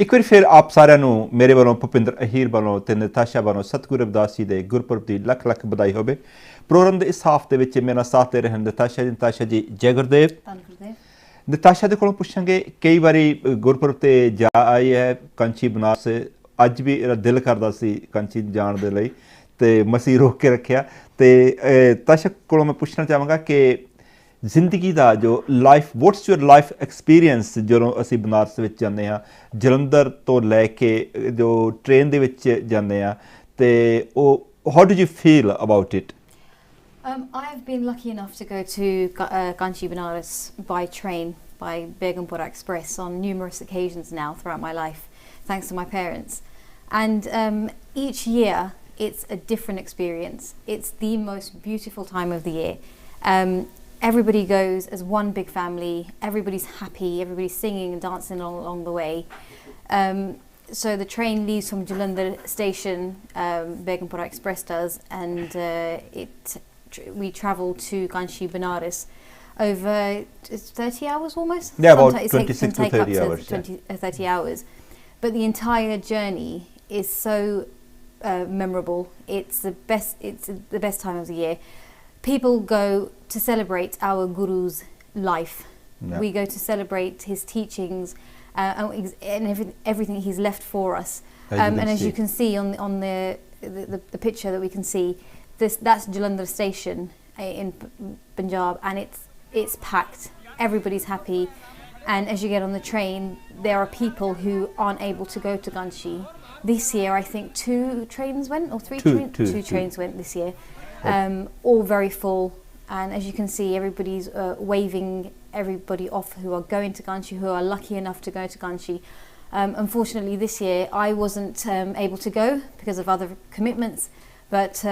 एक बार फिर आप साਰਿਆਂ ਨੂੰ ਮੇਰੇ ਵੱਲੋਂ ਭੁਪਿੰਦਰ ਅਹੀਰ ਵੱਲੋਂ ਤੇ ਨਤਾਸ਼ਾ ਵੱਲੋਂ ਸਤਿਗੁਰੂ ਰਵਿਦਾਸ ਜੀ ਦੇ ਗੁਰਪੁਰਬ ਦੀ ਲੱਖ ਲੱਖ ਵਧਾਈ ਹੋਵੇ। ਪ੍ਰੋਗਰਾਮ ਦੇ ਇਸ ਹਫ਼ਤੇ ਵਿੱਚ ਮੇਰੇ ਨਾਲ ਸਾਥ ਦੇ ਰਹੇ ਨਤਾਸ਼ਾ ਜੀ ਜੈ ਗੁਰਦੇਵ। ਨਤਾਸ਼ਾ ਦੇ ਕੋਲੋਂ ਪੁੱਛਾਂਗੇ, ਕਈ ਵਾਰੀ ਗੁਰਪੁਰਬ ਤੇ ਜਾ ਆਈ ਹੈ ਕਾਂਚੀ ਬਨਾਰਸ, ਅੱਜ ਵੀ ਇਹਦਾ ਦਿਲ ਕਰਦਾ ਸੀ ਕਾਂਚੀ ਜਾਣ ਦੇ ਲਈ ਤੇ ਮਸੀਂ ਰੋਕ ਕੇ ਰੱਖਿਆ। ਤੇ ਤਾਸ਼ਾ ਕੋਲੋਂ ਮੈਂ ਪੁੱਛਣਾ ਚਾਹਾਂਗਾ ਕਿ ਜ਼ਿੰਦਗੀ ਦਾ ਜੋ life, what's your life experience ਜਦੋਂ ਅਸੀਂ ਬਨਾਰਸ ਵਿੱਚ ਜਾਂਦੇ ਹਾਂ, ਜਲੰਧਰ ਤੋਂ ਲੈ ਕੇ ਜੋ ਟ੍ਰੇਨ ਦੇ ਵਿੱਚ ਜਾਂਦੇ ਹਾਂ ਤੇ ਉਹ how do you feel about it? I've been lucky enough to go to Kanchi Banaras by train, by Begumpura Express on numerous occasions now throughout my life, thanks to my parents. And each year it's a different experience. It's the most beautiful time of the year. Everybody goes as one big family, everybody's happy, everybody's singing and dancing along the way. So the train leaves from Jalandhar station, Begumpura Express does, and we travel to Kanchi Banaras over 30 hours almost? Yeah, about 26 to 30 hours. 30 hours. But the entire journey is so memorable. It's the best time of the year. People go to celebrate our Guru's life. Yeah. We go to celebrate his teachings and everything he's left for us. And as you can see on the picture that we can see, that's Jalandhar station in Punjab, and it's packed. Everybody's happy, and as you get on the train, there are people who aren't able to go to Kanchi. This year, I think 2 trains went, or 3 trains went this year. All very full, and as you can see, everybody's waving everybody off who are going to Kanchi, who are lucky enough to go to Kanchi. Unfortunately, this year I wasn't able to go because of other commitments, but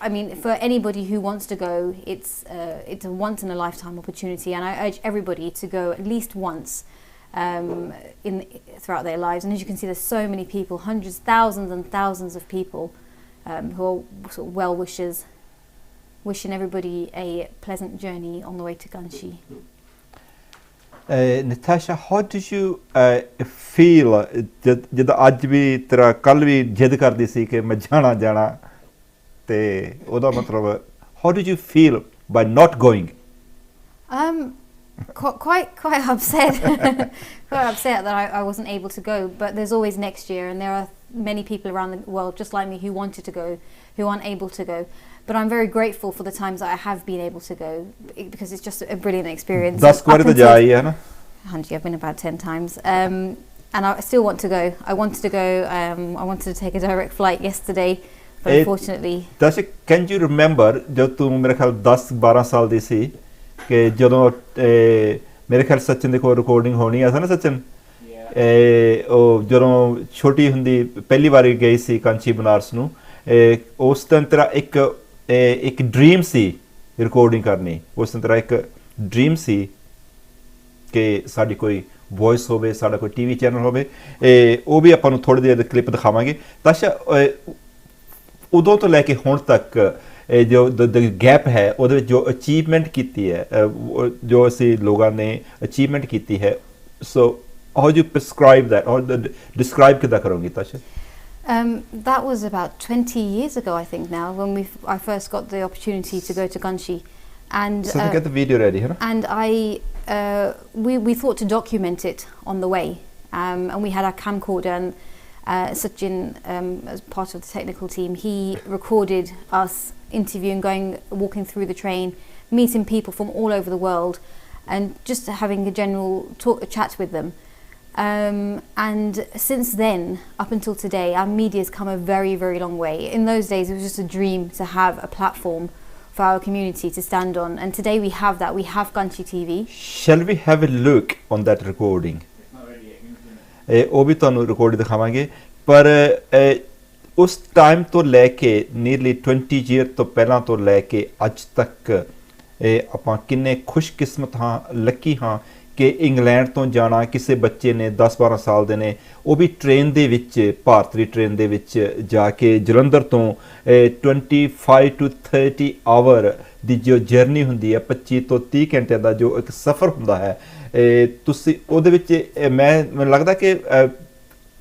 I mean, for anybody who wants to go, it's a once in a lifetime opportunity, and I urge everybody to go at least once throughout their lives. And as you can see, there's so many people, hundreds, thousands and thousands of people who are sort of well wishers, wishing everybody a pleasant journey on the way to Kanchi. Natasha, how did you feel jad ਅੱਜ ਵੀ ਤੇਰਾ ਕੱਲ ਵੀ ਜਿੱਦ ਕਰਦੀ ਸੀ ਕਿ ਮੈਂ ਜਾਣਾ ਤੇ ਉਹਦਾ ਮਤਲਬ how did you feel by not going? Quite upset. Quite upset that I wasn't able to go, but there's always next year, and there are many people around the world just like me who wanted to go, who aren't able to go. But I'm very grateful for the times that I have been able to go, because it's just a brilliant experience. That's quite the jai, hai na? Sanjhi, I've been about 10 times. And I still want to go. I wanted to go. I wanted to take a direct flight yesterday, but unfortunately. Can you remember jab tu mere khayal 10-12 ਸਾਲ ਦੀ ਸੀ ਕਿ ਜਦੋਂ ਮੇਰੇ ਖਿਆਲ ਸਚਿਨ ਦੇ ਕੋਲ recording ਹੋਣੀ ਆ ਸੀ ਨਾ ਸਚਿਨ, ਉਹ ਜਦੋਂ ਛੋਟੀ ਹੁੰਦੀ ਪਹਿਲੀ ਵਾਰੀ ਗਈ ਸੀ ਕਾਂਚੀ ਬਨਾਰਸ ਨੂੰ, ਉਸ ਦਿਨ ਤੇਰਾ ਇੱਕ ਡ੍ਰੀਮ ਸੀ ਰਿਕਾਰਡਿੰਗ ਕਰਨੀ, ਉਸ ਦਿਨ ਤੇਰਾ ਇੱਕ ਡ੍ਰੀਮ ਸੀ ਕਿ ਸਾਡੀ ਕੋਈ ਵੌਇਸ ਹੋਵੇ, ਸਾਡਾ ਕੋਈ TV ਚੈਨਲ ਹੋਵੇ। ਉਹ ਵੀ ਆਪਾਂ ਨੂੰ ਥੋੜ੍ਹੀ ਦੇਰ ਕਲਿੱਪ ਦਿਖਾਵਾਂਗੇ। ਤਾਸ਼ਾ, ਉਦੋਂ ਤੋਂ ਲੈ ਕੇ ਹੁਣ ਤੱਕ ਜੋ ਗੈਪ ਹੈ ਉਹਦੇ ਵਿੱਚ ਜੋ ਅਚੀਵਮੈਂਟ ਕੀਤੀ ਹੈ, ਜੋ ਅਸੀਂ ਲੋਕਾਂ ਨੇ ਅਚੀਵਮੈਂਟ ਕੀਤੀ ਹੈ, ਸੋ how do you prescribe that or describe ਕਿੱਦਾਂ ਕਰੋਗੇ ਤਾਸ਼ਾ? That was about 20 years ago, I think now, when I first got the opportunity to go to Kanchi. And so get the video ready, huh? And we thought to document it on the way, and we had our camcorder, and Sachin, as part of the technical team, he recorded us interviewing, walking through the train, meeting people from all over the world, and just having a general chat with them. And since then, up until today, our media's come a very, very long way. In those days, it was just a dream to have a platform for our community to stand on, and today we have that. We have Kanchi TV. Shall we have a look on that recording? ਉਹ ਵੀ ਤੁਹਾਨੂੰ record ਦਿਖਾਵਾਂਗੇ, ਪਰ ਉਸ time ਤੋਂ ਲੈ ਕੇ nearly 20 year ਤੋਂ ਪਹਿਲਾਂ ਤੋਂ ਲੈ ਕੇ ਅੱਜ ਤੱਕ ਆਪਾਂ ਕਿੰਨੇ ਖੁਸ਼ਕਿਸਮਤ ਹਾਂ, ਲੱਕੀ ਹਾਂ ਕਿ ਇੰਗਲੈਂਡ ਤੋਂ ਜਾਣਾ ਕਿਸੇ ਬੱਚੇ ਨੇ 10-12 ਸਾਲ ਦੇ ਨੇ, ਉਹ ਵੀ ਟ੍ਰੇਨ ਦੇ ਵਿੱਚ, ਭਾਰਤੀ ਟ੍ਰੇਨ ਦੇ ਵਿੱਚ ਜਾ ਕੇ ਜਲੰਧਰ ਤੋਂ 25 to 30 ਆਵਰ ਦੀ ਜੋ ਜਰਨੀ ਹੁੰਦੀ ਹੈ, 25 ਤੋਂ 30 ਘੰਟੇ ਦਾ ਜੋ ਇੱਕ ਸਫ਼ਰ ਹੁੰਦਾ ਹੈ, ਤੁਸੀਂ ਉਹਦੇ ਵਿੱਚ ਮੈਨੂੰ ਲੱਗਦਾ ਕਿ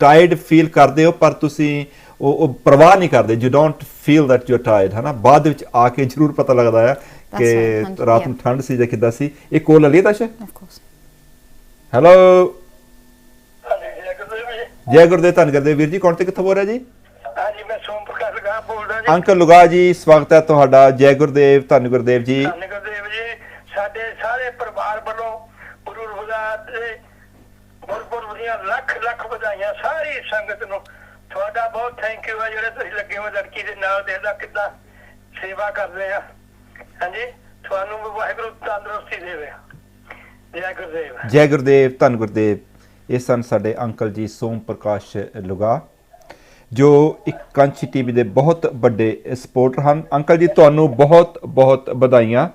ਟਾਇਰਡ ਫੀਲ ਕਰਦੇ ਹੋ ਪਰ ਤੁਸੀਂ ਉਹ ਪਰਵਾਹ ਨਹੀਂ ਕਰਦੇ, you don't feel that you are ਟਾਇਰਡ, ਹੈ ਨਾ। ਬਾਅਦ ਵਿੱਚ ਆ ਕੇ ਜ਼ਰੂਰ ਪਤਾ ਲੱਗਦਾ ਹੈ ਕਿ ਰਾਤ ਨੂੰ ਠੰਡ ਸੀ ਜਾਂ ਕਿੱਦਾਂ ਸੀ। ਇਹ ਕੋਲ ਲਈ ਤਾਸ਼ਾ। ਹੈਲੋ, ਜੈ ਗੁਰਦੇਵ, ਧੰਨ ਗੁਰਦੇਵ ਵੀਰ ਜੀ। ਕੌਣ ਤੇ ਕਿੱਥੋਂ ਬੋਲ ਰਿਹਾ ਜੀ? ਹਾਂਜੀ, ਮੈਂ ਸੋਮ ਪ੍ਰਕਾਸ਼ ਲਗਾ ਬੋਲਦਾ ਜੀ। ਅੰਕਲ ਲੁਗਾ ਜੀ, ਸਵਾਗਤ ਹੈ ਤੁਹਾਡਾ। ਜੈ ਗੁਰਦੇਵ, ਧੰਨ ਗੁਰਦੇਵ ਜੀ। ਧੰਨ ਗੁਰਦੇਵ ਜੀ, ਸਾਡੇ ਸਾਰੇ ਪਰਿਵਾਰ ਵੱਲੋਂ ਗੁਰੂ ਰਵਿਦਾਸ ਦੇ ਗੁਰਪੁਰਬ ਦੀਆਂ ਲੱਖ ਲੱਖ ਵਧਾਈਆਂ ਸਾਰੀ ਸੰਗਤ ਨੂੰ। ਤੁਹਾਡਾ ਬਹੁਤ ਥੈਂਕ ਯੂ ਹੈ ਜਿਹੜੇ ਤੁਸੀਂ ਲੱਗੇ ਹੋ ਲੜਕੀ ਦੇ ਨਾਲ, ਦੇਖਦਾ ਕਿੱਦਾਂ ਸੇਵਾ ਕਰਦੇ ਆ। ਹਾਂਜੀ, ਤੁਹਾਨੂੰ ਵਾਹਿਗੁਰੂ ਤੰਦਰੁਸਤੀ ਦੇਵੇ। ਜੈ ਗੁਰਦੇਵ। ਜੈ ਗੁਰਦੇਵ, ਧੰਨ ਗੁਰਦੇਵ। ਇਹ ਸਨ ਸਾਡੇ ਅੰਕਲ ਜੀ ਸੋਮ ਪ੍ਰਕਾਸ਼ ਲੁਗਾ, ਜੋ ਇੱਕ ਕੰਛੀ ਟੀਵੀ ਦੇ ਬਹੁਤ ਵੱਡੇ ਸਪੋਰਟਰ ਹਨ। ਅੰਕਲ ਜੀ, ਤੁਹਾਨੂੰ ਬਹੁਤ ਬਹੁਤ ਵਧਾਈਆਂ।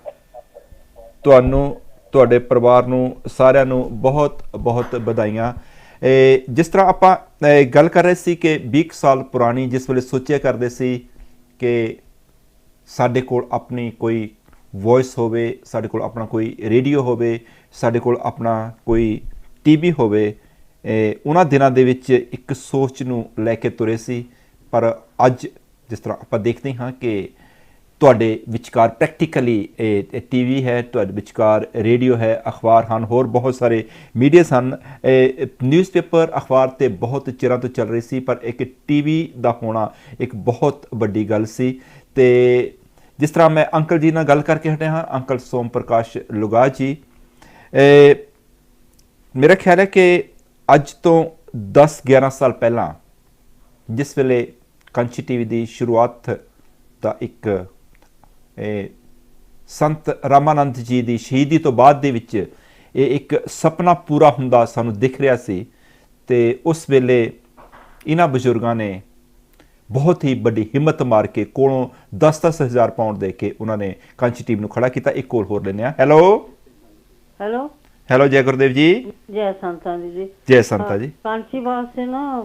ਤੁਹਾਨੂੰ, ਤੁਹਾਡੇ ਪਰਿਵਾਰ ਨੂੰ, ਸਾਰਿਆਂ ਨੂੰ ਬਹੁਤ ਬਹੁਤ ਵਧਾਈਆਂ। ਜਿਸ ਤਰ੍ਹਾਂ ਆਪਾਂ ਗੱਲ ਕਰ ਰਹੇ ਸੀ ਕਿ 20 ਸਾਲ ਪੁਰਾਣੀ, ਜਿਸ ਵੇਲੇ ਸੋਚਿਆ ਕਰਦੇ ਸੀ ਕਿ ਸਾਡੇ ਕੋਲ ਆਪਣੀ ਕੋਈ ਵੌਇਸ ਹੋਵੇ, ਸਾਡੇ ਕੋਲ ਆਪਣਾ ਕੋਈ ਰੇਡੀਓ ਹੋਵੇ, ਸਾਡੇ ਕੋਲ ਆਪਣਾ ਕੋਈ ਟੀਵੀ ਹੋਵੇ, ਉਹਨਾਂ ਦਿਨਾਂ ਦੇ ਵਿੱਚ ਇੱਕ ਸੋਚ ਨੂੰ ਲੈ ਕੇ ਤੁਰੇ ਸੀ। ਪਰ ਅੱਜ ਜਿਸ ਤਰ੍ਹਾਂ ਆਪਾਂ ਦੇਖਦੇ ਹਾਂ ਕਿ ਤੁਹਾਡੇ ਵਿਚਕਾਰ ਪ੍ਰੈਕਟੀਕਲੀ ਟੀਵੀ ਹੈ, ਤੁਹਾਡੇ ਵਿਚਕਾਰ ਰੇਡੀਓ ਹੈ, ਅਖਬਾਰ ਹਨ, ਹੋਰ ਬਹੁਤ ਸਾਰੇ ਮੀਡੀਆਸ ਹਨ। ਨਿਊਜ਼ਪੇਪਰ, ਅਖਬਾਰ ਤੇ ਬਹੁਤ ਚਿਰਾਂ ਤੋਂ ਚੱਲ ਰਹੀ ਸੀ, ਪਰ ਇੱਕ ਟੀਵੀ ਦਾ ਹੋਣਾ ਇੱਕ ਬਹੁਤ ਵੱਡੀ ਗੱਲ ਸੀ। ਤੇ ਜਿਸ ਤਰ੍ਹਾਂ ਮੈਂ ਅੰਕਲ ਜੀ ਨਾਲ ਗੱਲ ਕਰਕੇ ਹਟਿਆ ਹਾਂ, ਅੰਕਲ ਸੋਮ ਪ੍ਰਕਾਸ਼ ਲੁਗਾ ਜੀ, ਮੇਰਾ ਖਿਆਲ ਹੈ ਕਿ ਅੱਜ ਤੋਂ 10-11 ਸਾਲ ਪਹਿਲਾਂ, ਜਿਸ ਵੇਲੇ ਕੰਛੀ ਟੀਵੀ ਦੀ ਸ਼ੁਰੂਆਤ ਦਾ ਇੱਕ ਸੰਤ ਰਾਮਾਨੰਦ ਜੀ ਦੀ ਸ਼ਹੀਦੀ ਤੋਂ ਬਾਅਦ ਦੇ ਵਿੱਚ ਇਹ ਇੱਕ ਸੁਪਨਾ ਪੂਰਾ ਹੁੰਦਾ ਸਾਨੂੰ ਦਿਖ ਰਿਹਾ ਸੀ। ਤੇ ਉਸ ਵੇਲੇ ਇਹਨਾਂ ਬਜ਼ੁਰਗਾਂ ਨੇ ਬਹੁਤ ਹੀ ਵੱਡੀ ਹਿੰਮਤ ਮਾਰ ਕੇ ਕੋਲੋਂ 10-10 ਹਜ਼ਾਰ ਪਾਉਂਡ ਦੇ ਕੇ ਉਹਨਾਂ ਨੇ ਕੰਛੀ ਟੀਵੀ ਨੂੰ ਖੜਾ ਕੀਤਾ। ਇੱਕ ਕੋਲ ਹੋਰ ਲੈਂਦੇ ਹਾਂ। ਹੈਲੋ ਹੈਲੋ ਹੈਲੋ, ਜੈ ਗੁਰਦੇਵ ਜੀ। ਜੈ ਸੰਤਾਂ ਜੀ। ਜੈ ਸੰਤਾ ਜੀ। ਕਾਂਚੀ ਵਾਸਤੇ ਨਾ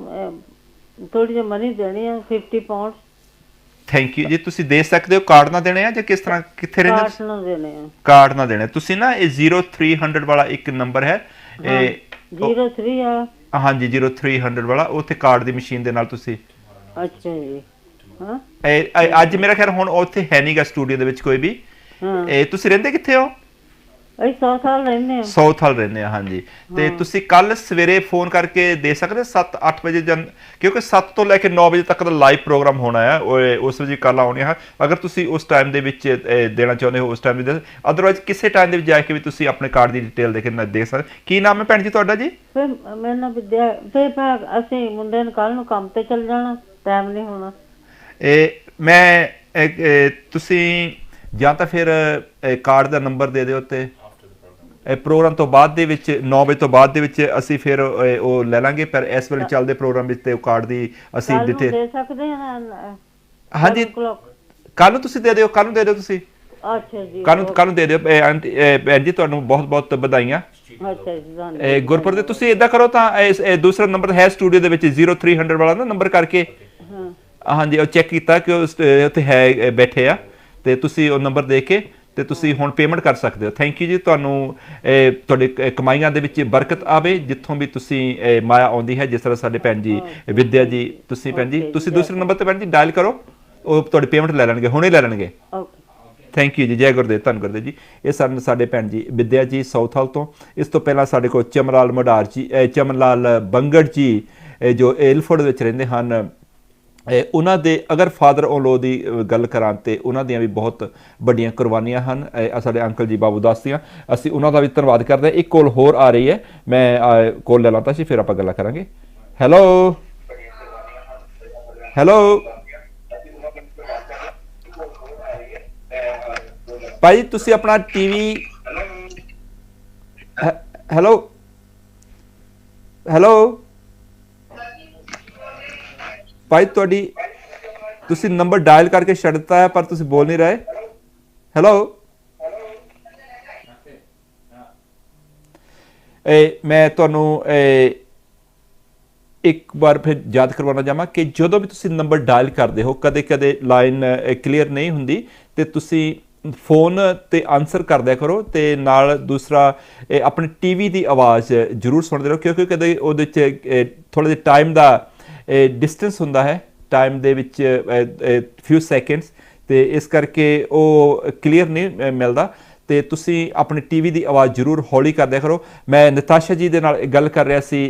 ਥੋੜੀ ਜਿਹੀ ਮਨੀ ਦੇਣੀ ਹੈ, 50 ਪਾਉਂਡ। ਥੈਂਕ ਯੂ ਜੀ। ਤੁਸੀਂ ਦੇ ਸਕਦੇ ਹੋ, ਕਾਰਡ ਨਾਲ ਦੇਣੇ ਆ ਜਾਂ ਕਿਸ ਤਰ੍ਹਾਂ, ਕਿੱਥੇ ਰਹਿੰਦੇ? ਕਾਰਡ ਨਾਲ ਦੇਣੇ ਆ। ਕਾਰਡ ਨਾਲ ਦੇਣੇ। ਤੁਸੀਂ ਨਾ ਇਹ 0300 ਵਾਲਾ ਇੱਕ ਨੰਬਰ ਹੈ, 03 ਆ। ਹਾਂਜੀ, 0300 ਵਾਲਾ, ਉੱਥੇ ਕਾਰਡ ਦੀ ਮਸ਼ੀਨ ਦੇ ਨਾਲ ਤੁਸੀਂ। ਅੱਛਾ ਜੀ। ਹਾਂ, ਅੱਜ ਮੇਰਾ ਖਿਆਲ ਹੁਣ ਉੱਥੇ ਹੈ ਨਹੀਂਗਾ ਸਟੂਡੀਓ ਦੇ ਵਿੱਚ ਕੋਈ ਵੀ। ਤੁਸੀਂ ਰਹਿੰਦੇ ਕਿੱਥੇ ਹੋ? ਅਸੀਂ ਸਾਊਥ ਹਾਲ ਰਹਿੰਦੇ ਹਾਂ। ਸਾਊਥ ਹਾਲ ਰਹਿੰਦੇ ਆ, ਹਾਂਜੀ। ਤੇ ਤੁਸੀਂ ਕੱਲ ਸਵੇਰੇ ਫੋਨ ਕਰਕੇ ਦੇ ਸਕਦੇ 7-8 ਵਜੇ, ਕਿਉਂਕਿ 7 ਤੋਂ ਲੈ ਕੇ 9 ਵਜੇ ਤੱਕ ਦਾ ਲਾਈਵ ਪ੍ਰੋਗਰਾਮ ਹੋਣਾ ਹੈ, ਉਸ ਵਜੇ ਕੱਲ ਆਉਣੀ ਹੈ। ਅਗਰ ਤੁਸੀਂ ਉਸ ਟਾਈਮ ਦੇ ਵਿੱਚ ਦੇਣਾ ਚਾਹੁੰਦੇ ਹੋ, ਉਸ ਟਾਈਮ ਵੀ, ਅਦਰਵਾਈਜ਼ ਕਿਸੇ ਟਾਈਮ ਦੇ ਵਿੱਚ ਜਾ ਕੇ ਵੀ ਤੁਸੀਂ ਆਪਣੇ ਕਾਰਡ ਦੀ ਡਿਟੇਲ ਦੇ ਕੇ ਦੇ ਸਕਦੇ। ਕੀ ਨਾਮ ਹੈ ਭੈਣ ਜੀ ਤੁਹਾਡਾ ਜੀ? ਫਿਰ ਮੇਰੇ ਨਾਲ ਵਿਦਿਆ, ਫਿਰ ਅਸੀਂ ਮੁੰਡੇ ਨੂੰ ਕੱਲ ਨੂੰ ਕੰਮ ਤੇ ਚੱਲ ਜਾਣਾ, ਟਾਈਮ ਨਹੀਂ ਹੋਣਾ। ਤੁਸੀਂ ਜਾਂ ਤਾਂ ਫਿਰ ਕਾਰਡ ਦਾ ਨੰਬਰ ਦੇ ਦਿਓ, ਤੇ ਪ੍ਰੋਗਰਾਮ ਤੋਂ ਬਾਅਦ ਦੇ ਵਿੱਚ 9 ਵਜੇ ਤੋਂ ਬਾਅਦ ਦੇ ਵਿੱਚ ਅਸੀਂ ਫਿਰ ਉਹ ਲੈ ਲਾਂਗੇ। ਪਰ ਇਸ ਵੇਲੇ ਚੱਲਦੇ ਪ੍ਰੋਗਰਾਮ ਵਿੱਚ ਤੇ ਉਹ ਕਾਰਡ ਦੀ ਅਸੀਂ ਡਿਟੇਲ ਦੇ ਸਕਦੇ ਹਾਂ। ਹਾਂਜੀ, ਕੱਲ ਨੂੰ ਤੁਸੀਂ ਦੇ ਦਿਓ, ਕੱਲ ਨੂੰ ਦੇ ਦਿਓ ਤੁਸੀਂ। ਅੱਛਾ ਜੀ, ਕੱਲ ਨੂੰ ਦੇ ਦਿਓ। ਭੈਣ ਜੀ, ਤੁਹਾਨੂੰ ਬਹੁਤ ਬਹੁਤ ਵਧਾਈਆਂ। ਅੱਛਾ ਜੀ, ਗੁਰਪੁਰ ਦੇ ਤੁਸੀਂ ਇਦਾਂ ਕਰੋ ਤਾਂ ਦੂਸਰਾ ਨੰਬਰ ਹੈ ਸਟੂਡੀਓ ਦੇ ਵਿੱਚ 0300 ਵਾਲਾ ਨਾ ਨੰਬਰ ਕਰਕੇ, ਹਾਂਜੀ, ਉਹ ਚੈੱਕ ਕੀਤਾ ਕਿ ਉੱਥੇ ਹੈ, ਬੈਠੇ ਆ, ਤੇ ਤੁਸੀਂ ਉਹ ਨੰਬਰ ਦੇ ਕੇ ਤੇ ਤੁਸੀਂ ਹੁਣ ਪੇਮੈਂਟ ਕਰ ਸਕਦੇ ਹੋ। ਥੈਂਕ ਯੂ ਜੀ। ਤੁਹਾਨੂੰ ਤੁਹਾਡੇ ਕਮਾਈਆਂ ਦੇ ਵਿੱਚ ਬਰਕਤ ਆਵੇ, ਜਿੱਥੋਂ ਵੀ ਤੁਸੀਂ ਮਾਇਆ ਆਉਂਦੀ ਹੈ। ਜਿਸ ਤਰ੍ਹਾਂ ਸਾਡੇ ਭੈਣ ਜੀ ਵਿਦਿਆ ਜੀ, ਤੁਸੀਂ ਭੈਣ ਜੀ, ਤੁਸੀਂ ਦੂਸਰੇ ਨੰਬਰ ਤੇ ਭੈਣ ਜੀ ਡਾਇਲ ਕਰੋ, ਉਹ ਤੁਹਾਡੀ ਪੇਮੈਂਟ ਲੈ ਲੈਣਗੇ, ਹੁਣੇ ਲੈ ਲੈਣਗੇ। ਥੈਂਕ ਯੂ ਜੀ। ਜੈ ਗੁਰਦੇਵ, ਧੰਨ ਗੁਰਦੇਵ ਜੀ। ਇਹ ਸਨ ਸਾਡੇ ਭੈਣ ਜੀ ਵਿਦਿਆ ਜੀ ਸਾਊਥ ਹਾਲ ਤੋਂ। ਇਸ ਤੋਂ ਪਹਿਲਾਂ ਸਾਡੇ ਕੋਲ ਚਮਨ ਲਾਲ ਬੰਗੜ ਜੀ, ਜੋ ਏਲਫੋਰਡ ਵਿੱਚ ਰਹਿੰਦੇ ਹਨ। ਉਹਨਾਂ ਦੇ ਅਗਰ ਫਾਦਰ ਇਨ-ਲੋ ਦੀ ਗੱਲ ਕਰਾਂ ਤੇ ਉਹਨਾਂ ਦੀਆਂ ਵੀ ਬਹੁਤ ਵੱਡੀਆਂ ਕੁਰਬਾਨੀਆਂ ਹਨ, ਸਾਡੇ ਅੰਕਲ ਜੀ ਬਾਬੂ ਦਾਸ ਦੀਆਂ। ਅਸੀਂ ਉਹਨਾਂ ਦਾ ਵੀ ਧੰਨਵਾਦ ਕਰਦੇ ਹਾਂ। ਇੱਕ ਕੋਲ ਹੋਰ ਆ ਰਹੀ ਹੈ, ਮੈਂ ਕੋਲ ਲੈ ਲਾਂਤਾ ਸੀ, ਫਿਰ ਆਪਾਂ ਗੱਲਾਂ ਕਰਾਂਗੇ। ਹੈਲੋ ਹੈਲੋ ਭਾਈ, ਤੁਸੀਂ ਆਪਣਾ ਟੀਵੀ, ਹੈਲੋ ਹੈਲੋ ਭਾਈ, ਤੁਸੀਂ ਨੰਬਰ ਡਾਇਲ ਕਰਕੇ ਛੱਡ ਦਿੱਤਾ ਹੈ, ਪਰ ਤੁਸੀਂ ਬੋਲ ਨਹੀਂ ਰਹੇ। ਹੈਲੋ, ਮੈਂ ਤੁਹਾਨੂੰ ਇੱਕ ਵਾਰ ਫਿਰ ਯਾਦ ਕਰਵਾਉਣਾ ਚਾਹਾਂ ਕਿ ਜਦੋਂ ਵੀ ਤੁਸੀਂ ਨੰਬਰ ਡਾਇਲ ਕਰਦੇ ਹੋ, ਕਦੇ ਕਦੇ ਲਾਈਨ ਕਲੀਅਰ ਨਹੀਂ ਹੁੰਦੀ, ਤੇ ਤੁਸੀਂ ਫੋਨ ਤੇ ਆਨਸਰ ਕਰਦਿਆ ਕਰੋ ਤੇ ਨਾਲ ਦੂਸਰਾ ਆਪਣੀ ਟੀਵੀ ਦੀ ਆਵਾਜ਼ ਜ਼ਰੂਰ ਸੁਣਦੇ ਰਹੋ ਕਿਉਂਕਿ ਕਦੇ ਉਹਦੇ 'ਚ ਥੋੜ੍ਹਾ ਜਿਹਾ ਟਾਈਮ ਦਾ ਡਿਸਟੈਂਸ ਹੁੰਦਾ ਹੈ ਟਾਈਮ ਦੇ ਵਿੱਚ ਫਿਊ ਸੈਕਿੰਡਸ ਤੇ ਇਸ ਕਰਕੇ ਉਹ ਕਲੀਅਰ ਨਹੀਂ ਮਿਲਦਾ ਤੇ ਤੁਸੀਂ ਆਪਣੀ ਟੀਵੀ ਦੀ ਆਵਾਜ਼ ਜ਼ਰੂਰ ਹੌਲੀ ਕਰਦਿਆ ਕਰੋ। ਮੈਂ ਨਤਾਸ਼ਾ ਜੀ ਦੇ ਨਾਲ ਗੱਲ ਕਰ ਰਿਹਾ ਸੀ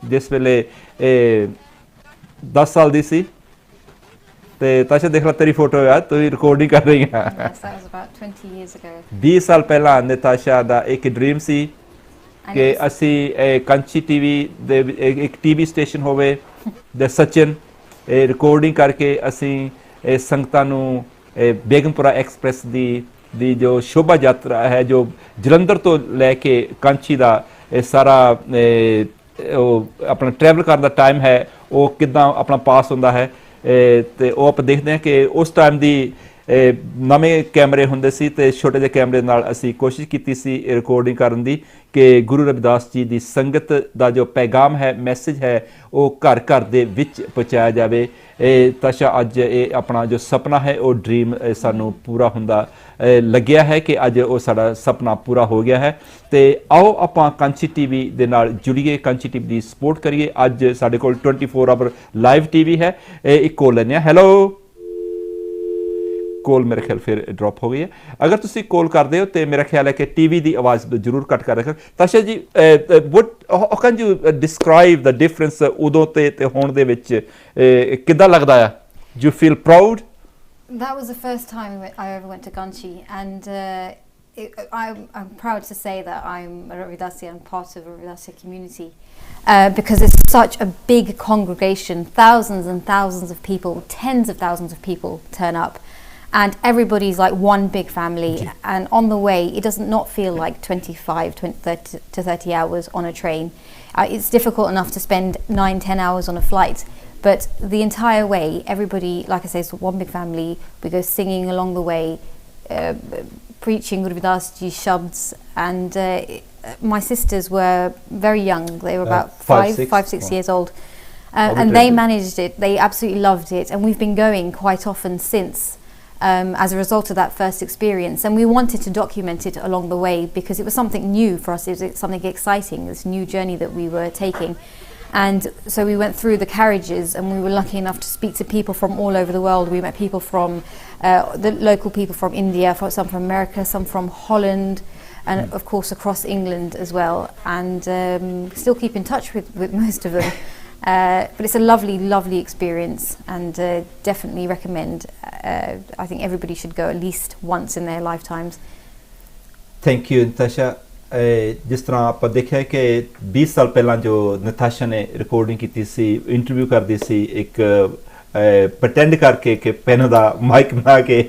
ਜਿਸ ਵੇਲੇ 10 ਸਾਲ ਦੀ ਸੀ ਤੇ ਤਾਸ਼ਾ ਦੇਖ ਲਾ ਤੇਰੀ ਫੋਟੋ ਆ ਤੂੰ ਰਿਕਾਰਡਿੰਗ ਕਰ ਰਹੀ ਆ। 20 ਸਾਲ ਪਹਿਲਾਂ ਨਤਾਸ਼ਾ ਦਾ ਇੱਕ ਡ੍ਰੀਮ ਸੀ ਕਿ ਅਸੀਂ ਕੰਚੀ ਟੀਵੀ ਦੇ ਇੱਕ ਟੀਵੀ ਸਟੇਸ਼ਨ ਹੋਵੇ ਦੇ ਸਚਿਨ ਰਿਕਾਰਡਿੰਗ ਕਰਕੇ ਅਸੀਂ ਸੰਗਤਾਂ ਨੂੰ ਬੇਗਮਪੁਰਾ ਐਕਸਪ੍ਰੈਸ ਦੀ ਜੋ ਸ਼ੋਭਾ ਯਾਤਰਾ ਹੈ ਜੋ ਜਲੰਧਰ ਤੋਂ ਲੈ ਕੇ ਕਾਂਚੀ ਦਾ ਸਾਰਾ ਉਹ ਆਪਣਾ ਟਰੈਵਲ ਕਰਨ ਦਾ ਟਾਈਮ ਹੈ ਉਹ ਕਿੱਦਾਂ ਆਪਣਾ ਪਾਸ ਹੁੰਦਾ ਹੈ ਤੇ ਉਹ ਆਪਾਂ ਦੇਖਦੇ ਹਾਂ ਕਿ ਉਸ ਟਾਈਮ ਦੀ ਨਵੇਂ ਕੈਮਰੇ ਹੁੰਦੇ ਸੀ ਤੇ ਛੋਟੇ ਜਿਹੇ ਕੈਮਰੇ ਨਾਲ ਅਸੀਂ ਕੋਸ਼ਿਸ਼ ਕੀਤੀ ਸੀ ਰਿਕਾਰਡਿੰਗ ਕਰਨ ਦੀ ਕਿ ਗੁਰੂ ਰਵਿਦਾਸ ਜੀ ਦੀ ਸੰਗਤ ਦਾ ਜੋ ਪੈਗਾਮ ਹੈ ਮੈਸੇਜ ਹੈ ਉਹ ਘਰ ਘਰ ਦੇ ਵਿੱਚ ਪਹੁੰਚਾਇਆ ਜਾਵੇ। ਤਾਸ਼ਾ ਅੱਜ ਇਹ ਆਪਣਾ ਜੋ ਸੁਪਨਾ ਹੈ ਉਹ ਡ੍ਰੀਮ ਸਾਨੂੰ ਪੂਰਾ ਹੁੰਦਾ ਲੱਗਿਆ ਹੈ ਕਿ ਅੱਜ ਉਹ ਸਾਡਾ ਸੁਪਨਾ ਪੂਰਾ ਹੋ ਗਿਆ ਹੈ ਤੇ ਆਓ ਆਪਾਂ ਕਾਂਚੀ ਟੀਵੀ ਦੇ ਨਾਲ ਜੁੜੀਏ ਕਾਂਚੀ ਟੀਵੀ ਦੀ ਸਪੋਰਟ ਕਰੀਏ। ਅੱਜ ਸਾਡੇ ਕੋਲ 24 ਆਵਰ ਲਾਈਵ ਟੀਵੀ ਹੈ। ਇੱਕ ਕੋਲ ਲੈਂਦੇ ਹਾਂ। ਹੈਲੋ ਕੋਲ ਮੇਰੇ ਖਿਆਲ ਫਿਰ ਡ੍ਰੌਪ ਹੋ ਗਈ ਹੈ। ਅਗਰ ਤੁਸੀਂ ਕੋਲ ਕਰਦੇ ਹੋ ਤੇ ਮੇਰਾ ਖਿਆਲ ਹੈ ਕਿ ਟੀਵੀ ਦੀ ਆਵਾਜ਼ ਜ਼ਰੂਰ ਘੱਟ ਕਰ ਰੱਖੋ। Tasha ji what how can you describe the difference ਉਦੋਂ ਤੇ ਹੁਣ ਦੇ ਵਿੱਚ ਕਿੱਦਾਂ ਲੱਗਦਾ ਆ? You feel proud? That was the first time I ever went to Kanchi, and I'm proud to say that I'm a Ravidassi, I'm part of a Ravidassi community because it's such a big congregation, thousands and thousands of people, tens of thousands of people turn up. And everybody's like one big family. And on the way, it does not feel like 25 to 30 hours on a train. It's difficult enough to spend 9-10 hours on a flight. But the entire way, everybody, like I say, it's one big family. We go singing along the way, preaching Guru Ravidass Ji shabds. And my sisters were very young. They were about 5-6 years old. And they managed it. They absolutely loved it. And we've been going quite often since. As a result of that first experience, and we wanted to document it along the way because it was something new for us. It was something exciting, this new journey that we were taking. And so we went through the carriages and we were lucky enough to speak to people from all over the world. We met people from the local people from India, some from America, some from Holland, and of course across England as well, and still keep in touch with most of them. But it's a lovely, lovely experience, and definitely recommend. I think everybody should go at least once in their lifetimes. Thank you, Natasha. ਜਿਸ ਤਰ੍ਹਾਂ ਆਪਾਂ ਦੇਖਿਆ ਕਿ 20 ਸਾਲ ਪਹਿਲਾਂ ਜੋ ਨਤਾਸ਼ਾ ਨੇ recording ਕੀਤੀ ਸੀ ਇੰਟਰਵਿਊ ਕਰਦੀ ਸੀ ਇੱਕ ਪ੍ਰਟੈਂਡ ਕਰਕੇ ਕਿ ਪੈਨ ਦਾ ਮਾਈਕ ਬਣਾ ਕੇ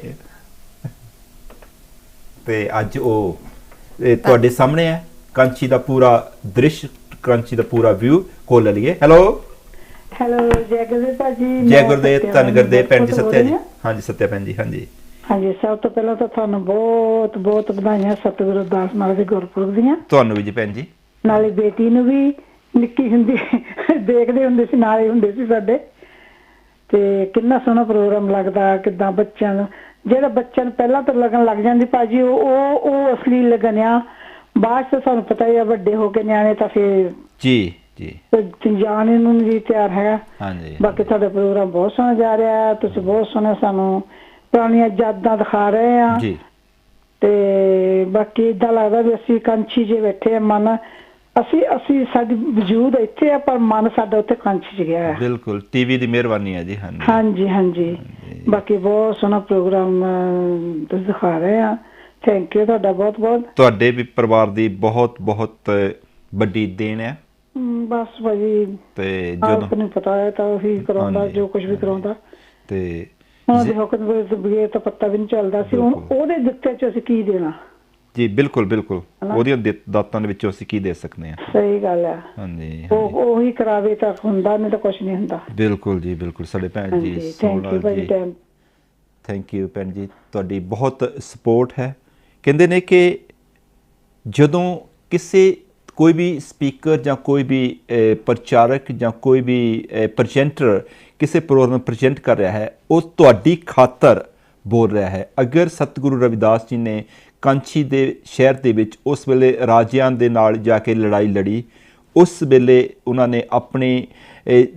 ਤੇ ਅੱਜ ਉਹ ਤੁਹਾਡੇ ਸਾਹਮਣੇ ਹੈ ਕਾਂਚੀ ਦਾ ਪੂਰਾ ਦ੍ਰਿਸ਼ ਕਾਂਚੀ ਦਾ ਪੂਰਾ ਵਿਊ ਕੋਲ ਲਈਏ। ਹੈਲੋ ਜੈ ਗੁਰਦੇਵ ਜੀ। ਜੈ ਗੁਰਦੇਵ ਧੰਨ ਗੁਰਦੇਵ ਭੈਣ ਜੀ ਸੱਤਿਆ ਜੀ। ਹਾਂਜੀ ਸੱਤਿਆ ਭੈਣ ਜੀ। ਹਾਂਜੀ ਹਾਂਜੀ ਸਭ ਤੋਂ ਪਹਿਲਾਂ ਤਾਂ ਤੁਹਾਨੂੰ ਬਹੁਤ ਬਹੁਤ ਵਧਾਈਆਂ ਸਤਿਗੁਰੂ ਦਾਸ ਮਹਾਰਾਜ ਦੇ ਗੁਰਪੁਰਬ ਦੀਆਂ। ਤੁਹਾਨੂੰ ਵੀ ਜੀ ਭੈਣ ਜੀ। ਨਾਲੇ ਬੇਟੀ ਨੂੰ ਵੀ ਨਿੱਕੀ ਹੁੰਦੀ ਦੇਖਦੇ ਹੁੰਦੇ ਸੀ ਨਾਲੇ ਹੁੰਦੇ ਸੀ ਸਾਡੇ ਤੇ ਕਿੰਨਾ ਸੋਹਣਾ ਪ੍ਰੋਗਰਾਮ ਲੱਗਦਾ ਕਿੱਦਾਂ ਬੱਚਿਆਂ ਨੂੰ ਜਿਹੜਾ ਬੱਚਿਆਂ ਨੂੰ ਪਹਿਲਾਂ ਤੋਂ ਲੱਗਣ ਲੱਗ ਜਾਂਦੀ ਭਾਜੀ ਉਹ ਅਸਲੀ ਲੱਗਣ ਆ ਬਾਅਦ ਚ ਸਾਨੂੰ ਪਤਾ ਹੀ ਆ ਵੱਡੇ ਹੋ ਕੇ ਨਿਆਣੇ ਤਾਂ ਫਿਰ ਜੀ ਜਾਣੇ ਨੂੰ ਵੀ ਤਿਆਰ ਹੈ। ਹਾਂਜੀ ਬਾਕੀ ਤੁਹਾਡਾ ਪ੍ਰੋਗਰਾਮ ਬਹੁਤ ਸੋਹਣਾ ਜਾ ਰਿਹਾ ਤੁਸੀਂ ਬਹੁਤ ਸੋਹਣਾ ਸਾਨੂੰ ਪੁਰਾਣੀਆਂ ਯਾਦਾਂ ਦਿਖਾ ਰਹੇ ਆ ਜੀ ਤੇ ਬਾਕੀ ਏਦਾਂ ਲੱਗਦਾ ਵੀ ਅਸੀਂ ਕਾਂਚੀ 'ਚ ਬੈਠੇ ਆ ਮਨ ਅਸੀਂ ਸਾਡੀ ਵਜੂਦ ਇੱਥੇ ਆ ਪਰ ਮਨ ਸਾਡਾ ਉੱਥੇ ਕਾਂਚੀ 'ਚ ਗਿਆ ਹੈ। ਬਿਲਕੁਲ ਟੀਵੀ ਦੀ ਮਿਹਰਬਾਨੀ ਹੈ ਜੀ। ਹਾਂਜੀ ਬਾਕੀ ਬਹੁਤ ਸੋਹਣਾ ਪ੍ਰੋਗਰਾਮ ਤੁਸੀਂ ਦਿਖਾ ਰਹੇ ਆ। ਥੈਂਕ ਯੂ ਤੁਹਾਡਾ ਬਹੁਤ ਬਹੁਤ। ਤੁਹਾਡੇ ਵੀ ਪਰਿਵਾਰ ਦੀ ਬਹੁਤ ਬਹੁਤ ਵੱਡੀ ਦੇਣ ਹੈ। ਬਸ ਭਾਜੀ ਤੇ ਜਦੋਂ ਤੁਹਾਨੂੰ ਪਤਾ ਹੈ ਤਾਂ ਉਹੀ ਕਰਾਉਂਦਾ ਜੋ ਕੁਝ ਵੀ ਕਰਾਉਂਦਾ ਤੇ ਉਹਨਾਂ ਦੇ ਹੁਕਮ ਬਗੈਰ ਤਾਂ ਪਤਾ ਵੀ ਨਹੀਂ ਚੱਲਦਾ ਸੀ। ਹੁਣ ਉਹਦੇ ਦਿੱਤੇ 'ਚ ਅਸੀਂ ਕੀ ਦੇਣਾ ਜੀ। ਬਿਲਕੁਲ ਉਹਦੀਆਂ ਦਾਤਾਂ ਦੇ ਵਿੱਚੋਂ ਅਸੀਂ ਕੀ ਦੇ ਸਕਦੇ ਹਾਂ। ਸਹੀ ਗੱਲ ਹੈ। ਹਾਂਜੀ ਉਹੀ ਕਰਾਵੇ ਤਾਂ ਹੁੰਦਾ ਨਹੀਂ ਤਾਂ ਕੁਝ ਨਹੀਂ ਹੁੰਦਾ। ਬਿਲਕੁਲ ਜੀ ਬਿਲਕੁਲ ਸਾਡੇ ਭੈਣ ਜੀ। ਥੈਂਕ ਯੂ ਭੈਣ ਜੀ ਤੁਹਾਡੀ ਬਹੁਤ ਸਪੋਰਟ ਹੈ। ਕਹਿੰਦੇ ਨੇ ਕਿ ਜਦੋਂ ਕਿਸੇ ਕੋਈ ਵੀ ਸਪੀਕਰ ਜਾਂ ਕੋਈ ਵੀ ਪ੍ਰਚਾਰਕ ਜਾਂ ਕੋਈ ਵੀ ਪ੍ਰੈਜੈਂਟਰ ਕਿਸੇ ਪ੍ਰੋਗਰਾਮ ਪ੍ਰੈਜੈਂਟ ਕਰ ਰਿਹਾ ਹੈ ਉਹ ਤੁਹਾਡੀ ਖਾਤਰ ਬੋਲ ਰਿਹਾ ਹੈ। ਅਗਰ ਸਤਿਗੁਰੂ ਰਵਿਦਾਸ ਜੀ ਨੇ ਕਾਂਛੀ ਦੇ ਸ਼ਹਿਰ ਦੇ ਵਿੱਚ ਉਸ ਵੇਲੇ ਰਾਜਿਆਂ ਦੇ ਨਾਲ ਜਾ ਕੇ ਲੜਾਈ ਲੜੀ, ਉਸ ਵੇਲੇ ਉਹਨਾਂ ਨੇ ਆਪਣੇ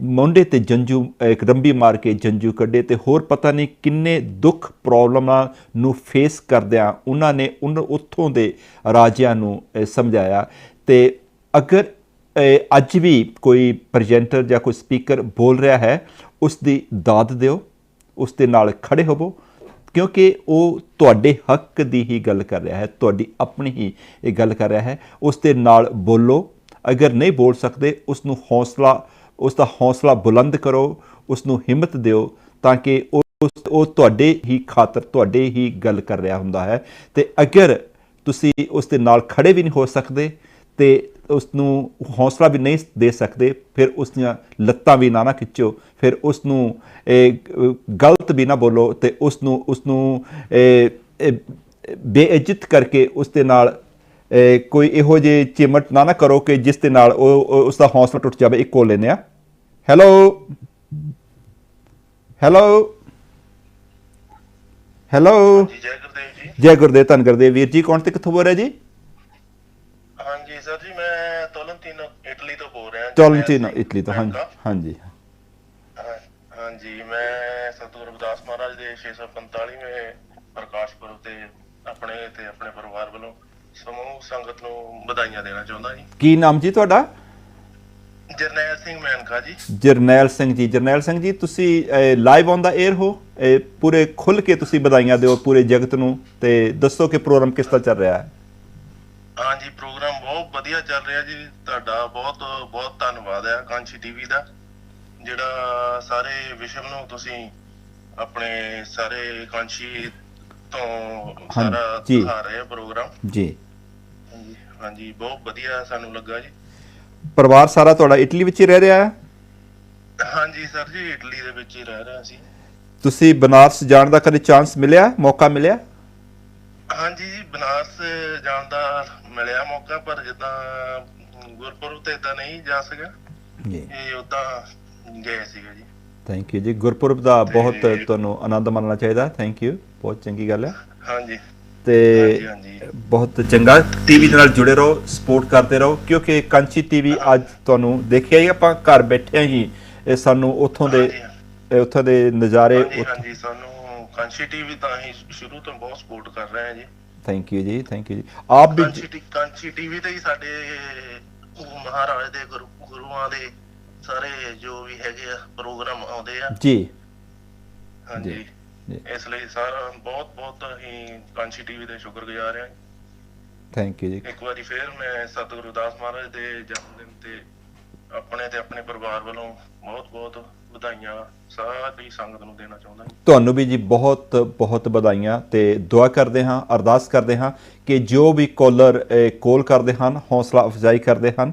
ਮੋਢੇ 'ਤੇ ਜੰਝੂ ਇੱਕ ਰੰਬੀ ਮਾਰ ਕੇ ਜੰਝੂ ਕੱਢੇ ਅਤੇ ਹੋਰ ਪਤਾ ਨਹੀਂ ਕਿੰਨੇ ਦੁੱਖ ਪ੍ਰੋਬਲਮਾਂ ਨੂੰ ਫੇਸ ਕਰਦਿਆਂ ਉਹਨਾਂ ਨੇ ਉੱਥੋਂ ਦੇ ਰਾਜਿਆਂ ਨੂੰ ਸਮਝਾਇਆ। ਅਤੇ ਅਗਰ ਅੱਜ ਵੀ ਕੋਈ ਪ੍ਰੈਜੈਂਟਰ ਜਾਂ ਕੋਈ ਸਪੀਕਰ ਬੋਲ ਰਿਹਾ ਹੈ, ਉਸ ਦੀ ਦਾਦ ਦਿਓ, ਉਸ ਦੇ ਨਾਲ ਖੜ੍ਹੇ ਹੋਵੋ, ਕਿਉਂਕਿ ਉਹ ਤੁਹਾਡੇ ਹੱਕ ਦੀ ਹੀ ਗੱਲ ਕਰ ਰਿਹਾ ਹੈ, ਤੁਹਾਡੀ ਆਪਣੀ ਹੀ ਇਹ ਗੱਲ ਕਰ ਰਿਹਾ ਹੈ। ਉਸ ਦੇ ਨਾਲ ਬੋਲੋ। ਅਗਰ ਨਹੀਂ ਬੋਲ ਸਕਦੇ, ਉਸ ਨੂੰ ਉਸ ਦਾ ਹੌਸਲਾ ਬੁਲੰਦ ਕਰੋ, ਉਸ ਨੂੰ ਹਿੰਮਤ ਦਿਓ, ਤਾਂ ਕਿ ਉਹ ਤੁਹਾਡੇ ਹੀ ਖਾਤਰ ਤੁਹਾਡੇ ਹੀ ਗੱਲ ਕਰ ਰਿਹਾ ਹੁੰਦਾ ਹੈ। ਅਤੇ ਅਗਰ ਤੁਸੀਂ ਉਸ ਦੇ ਨਾਲ ਖੜ੍ਹੇ ਵੀ ਨਹੀਂ ਹੋ ਸਕਦੇ ਅਤੇ ਉਸ ਨੂੰ ਹੌਸਲਾ ਵੀ ਨਹੀਂ ਦੇ ਸਕਦੇ, ਫਿਰ ਉਸ ਦੀਆਂ ਲੱਤਾਂ ਵੀ ਨਾ ਖਿੱਚੋ, ਫਿਰ ਉਸ ਨੂੰ ਗਲਤ ਵੀ ਨਾ ਬੋਲੋ ਅਤੇ ਉਸ ਨੂੰ ਬੇਇੱਜ਼ਤ ਕਰਕੇ ਉਸ ਦੇ ਨਾਲ ਕੋਈ ਇਹੋ ਜਿਹੇ ਚਿਮਟ ਨਾ ਕਰੋ ਕਿ ਜਿਸ ਦੇ ਨਾਲ ਉਸ ਦਾ ਹੌਸਲਾ ਟੁੱਟ ਜਾਵੇ। ਇੱਕ ਕੋਲ ਲੈਂਦੇ ਹਾਂ। Hello hello hello. ਜੈ ਗੁਰਦੇਵ, ਧੰਨ ਗੁਰਦੇਵ। ਵੀਰ ਜੀ ਕੌਣ ਤੇ ਕਿੱਥੋਂ ਬੋਲ ਰਿਹਾ ਜੀ? ਹਾਂਜੀ ਸਰ ਜੀ, ਮੈਂ ਤੋਲਨਤੀਨੋ ਇਟਲੀ ਤੋਂ ਬੋਲ ਰਿਹਾ। ਤੋਲਨਤੀਨੋ ਇਟਲੀ ਤੋਂ, ਹਾਂਜੀ ਹਾਂਜੀ ਹਾਂਜੀ। ਮੈਂ ਸਤਿਗੁਰੂ ਰਵਿਦਾਸ ਮਹਾਰਾਜ ਦੇ 645ਵੇਂ ਪ੍ਰਕਾਸ਼ ਪੁਰਬ ਤੇ ਆਪਣੇ ਪਰਿਵਾਰ ਵੱਲੋਂ ਸਮੂਹ ਸੰਗਤ ਨੂੰ ਵਧਾਈਆਂ ਦੇਣਾ ਚਾਹੁੰਦਾ ਜੀ। ਕੀ ਨਾਮ ਜੀ ਤੁਹਾਡਾ? ਜਰਨੈਲ ਸਿੰਘ ਮੈਨਕਾ ਜੀ। ਜਰਨੈਲ ਸਿੰਘ ਜੀ। ਜਰਨੈਲ ਸਿੰਘ ਜੀ, ਤੁਸੀਂ ਲਾਈਵ ਔਨ ਦਾ 에ਅਰ ਹੋ, ਪੂਰੇ ਖੁੱਲ੍ਹ ਕੇ ਤੁਸੀਂ ਵਧਾਈਆਂ ਦਿਓ ਪੂਰੇ ਜਗਤ ਨੂੰ, ਤੇ ਦੱਸੋ ਕਿ ਪ੍ਰੋਗਰਾਮ ਕਿਸ ਤਰ੍ਹਾਂ ਚੱਲ ਰਿਹਾ ਹੈ? ਹਾਂਜੀ, ਪ੍ਰੋਗਰਾਮ ਬਹੁਤ ਵਧੀਆ ਚੱਲ ਰਿਹਾ ਜੀ। ਤੁਹਾਡਾ ਬਹੁਤ ਬਹੁਤ ਧੰਨਵਾਦ ਹੈ ਕਾਂਸ਼ੀ ਟੀਵੀ ਦਾ, ਜਿਹੜਾ ਸਾਰੇ ਵਿਸ਼ਵ ਨੂੰ ਤੁਸੀਂ ਆਪਣੇ ਸਾਰੇ ਕਾਂਸ਼ੀ ਤੋਂ ਸਾਰਾ ਦਿਖਾ ਰਹੇ ਪ੍ਰੋਗਰਾਮ ਜੀ। ਹਾਂਜੀ, ਬਹੁਤ ਵਧੀਆ ਸਾਨੂੰ ਲੱਗਾ ਜੀ। ਪਰਿਵਾਰ ਸਾਰਾ ਤੁਹਾਡਾ ਇਟਲੀ ਵਿੱਚ ਹੀ ਰਹਿ ਰਿਹਾ ਹੈ? ਹਾਂਜੀ ਸਰ ਜੀ, ਇਟਲੀ ਦੇ ਵਿੱਚ ਹੀ ਰਹਿ ਰਿਹਾ ਸੀ। ਤੁਸੀਂ ਬਨਾਰਸ ਜਾਣ ਦਾ ਕਦੇ ਚਾਂਸ ਮਿਲਿਆ, ਮੌਕਾ ਮਿਲਿਆ? ਹਾਂਜੀ ਜੀ, ਬਨਾਰਸ ਜਾਣ ਦਾ ਮਿਲਿਆ ਮੌਕਾ, ਪਰ ਜਿੱਦਾਂ ਗੁਰਪੁਰਬ ਤੇ ਇਦਾਂ ਨਹੀਂ ਜਾ ਸਕਿਆ ਜੀ। ਇਹ ਉਦਾਂ ਗਏ ਸੀਗੇ ਜੀ। ਥੈਂਕ ਯੂ ਜੀ। ਗੁਰਪੁਰਬ ਦਾ ਬਹੁਤ ਤੁਹਾਨੂੰ ਆਨੰਦ ਮਾਣਨਾ ਚਾਹੀਦਾ। ਥੈਂਕ ਯੂ, ਬਹੁਤ ਚੰਗੀ ਗੱਲ ਹੈ। ਹਾਂਜੀ, ਤੇ ਬਹੁਤ ਚੰਗਾ। ਟੀਵੀ ਦੇ ਨਾਲ ਜੁੜੇ ਰਹੋ, ਸਪੋਰਟ ਕਰਦੇ ਰਹੋ, ਕਿਉਂਕਿ ਕਾਂਸ਼ੀ ਟੀਵੀ ਅੱਜ ਤੁਹਾਨੂੰ ਦੇਖਿਆ ਹੀ, ਆਪਾਂ ਘਰ ਬੈਠਿਆਂ ਹੀ ਸਾਨੂੰ ਉੱਥੋਂ ਦੇ ਨਜ਼ਾਰੇ। ਹਾਂਜੀ, ਸਾਨੂੰ ਕਾਂਸ਼ੀ ਟੀਵੀ ਤਾਂ ਹੀ ਸ਼ੁਰੂ ਤੋਂ ਬਹੁਤ ਸਪੋਰਟ ਕਰ ਰਹੇ ਹਾਂ ਜੀ। ਥੈਂਕ ਯੂ ਜੀ, ਥੈਂਕ ਯੂ ਜੀ। ਆਪ ਵੀ ਕਾਂਸ਼ੀ ਟੀਵੀ ਤੇ ਹੀ ਸਾਡੇ ਮਹਾਰਾਜ ਦੇ ਗੁਰੂਆਂ ਦੇ ਸਾਰੇ ਜੋ ਵੀ ਹੈਗੇ ਆ ਪ੍ਰੋਗਰਾਮ ਆਉਂਦੇ ਆ ਜੀ। ਹਾਂਜੀ, ਇਸ ਲਈ ਸਾਰਾ ਬਹੁਤ ਬਹੁਤ ਹੀ ਕਾਂਸ਼ੀ ਟੀਵੀ ਦੇ ਸ਼ੁਕਰਗੁਜ਼ਾਰ ਹਾਂ। ਥੈਂਕ ਯੂ ਜੀ। ਇੱਕ ਵਾਰੀ ਫੇਰ ਮੈਂ ਸਤਿਗੁਰੂ ਰਵਿਦਾਸ ਮਹਾਰਾਜ ਦੇ ਜਨਮ ਦਿਨ ਤੇ ਆਪਣੇ ਪਰਿਵਾਰ ਵੱਲੋਂ ਬਹੁਤ ਬਹੁਤ ਵਧਾਈਆਂ ਸਾਰੀ ਸੰਗਤ ਨੂੰ ਦੇਣਾ ਚਾਹੁੰਦਾ ਹਾਂ। ਤੁਹਾਨੂੰ ਵੀ ਜੀ ਬਹੁਤ ਬਹੁਤ ਵਧਾਈਆਂ, ਤੇ ਦੁਆ ਕਰਦੇ ਹਾਂ, ਅਰਦਾਸ ਕਰਦੇ ਹਾਂ ਕਿ ਜੋ ਵੀ ਕਾਲਰ ਕੋਲ ਕਰਦੇ ਹਨ, ਹੌਸਲਾ ਅਫਜ਼ਾਈ ਕਰਦੇ ਹਨ,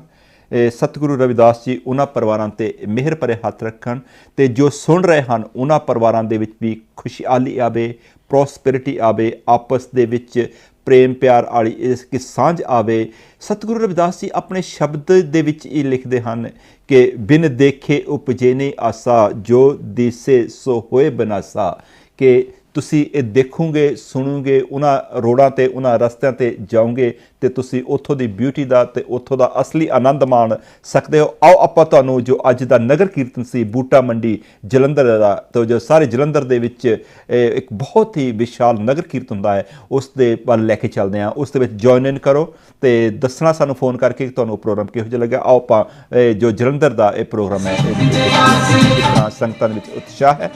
ਸਤਿਗੁਰੂ ਰਵਿਦਾਸ ਜੀ ਉਹਨਾਂ ਪਰਿਵਾਰਾਂ 'ਤੇ ਮਿਹਰ ਭਰੇ ਹੱਥ ਰੱਖਣ, ਅਤੇ ਜੋ ਸੁਣ ਰਹੇ ਹਨ ਉਹਨਾਂ ਪਰਿਵਾਰਾਂ ਦੇ ਵਿੱਚ ਵੀ ਖੁਸ਼ਹਾਲੀ ਆਵੇ, ਪ੍ਰੋਸਪੈਰਿਟੀ ਆਵੇ, ਆਪਸ ਦੇ ਵਿੱਚ ਪ੍ਰੇਮ ਪਿਆਰ ਵਾਲੀ ਇਸ ਸਾਂਝ ਆਵੇ। ਸਤਿਗੁਰੂ ਰਵਿਦਾਸ ਜੀ ਆਪਣੇ ਸ਼ਬਦ ਦੇ ਵਿੱਚ ਇਹ ਲਿਖਦੇ ਹਨ ਕਿ ਬਿਨ ਦੇਖੇ ਉਪਜੇ ਨਹੀਂ ਆਸਾ, ਜੋ ਦਿਸੇ ਸੋ ਹੋਏ ਬਨਾਸਾ। ਕਿ ਤੁਸੀਂ ਇਹ ਦੇਖੋਗੇ, ਸੁਣੋਗੇ, ਉਹਨਾਂ ਰੋਡਾਂ 'ਤੇ ਉਹਨਾਂ ਰਸਤਿਆਂ 'ਤੇ ਜਾਓਗੇ ਅਤੇ ਤੁਸੀਂ ਉੱਥੋਂ ਦੀ ਬਿਊਟੀ ਦਾ ਅਤੇ ਉੱਥੋਂ ਦਾ ਅਸਲੀ ਆਨੰਦ ਮਾਣ ਸਕਦੇ ਹੋ। ਆਓ ਆਪਾਂ ਤੁਹਾਨੂੰ ਜੋ ਅੱਜ ਦਾ ਨਗਰ ਕੀਰਤਨ ਸੀ ਬੂਟਾ ਮੰਡੀ ਜਲੰਧਰ ਦਾ, ਤਾਂ ਜੋ ਸਾਰੇ ਜਲੰਧਰ ਦੇ ਵਿੱਚ ਇੱਕ ਬਹੁਤ ਹੀ ਵਿਸ਼ਾਲ ਨਗਰ ਕੀਰਤਨ ਹੁੰਦਾ ਹੈ, ਉਸ ਦੇ ਵੱਲ ਲੈ ਕੇ ਚੱਲਦੇ ਹਾਂ। ਉਸ ਦੇ ਵਿੱਚ ਜੁਆਇਨ ਇਨ ਕਰੋ ਅਤੇ ਦੱਸਣਾ ਸਾਨੂੰ ਫੋਨ ਕਰਕੇ ਕਿ ਤੁਹਾਨੂੰ ਪ੍ਰੋਗਰਾਮ ਕਿਹੋ ਜਿਹਾ ਲੱਗਿਆ। ਆਓ ਆਪਾਂ ਜੋ ਜਲੰਧਰ ਦਾ ਇਹ ਪ੍ਰੋਗਰਾਮ ਹੈ, ਸੰਗਤਾਂ ਦੇ ਵਿੱਚ ਉਤਸ਼ਾਹ ਹੈ।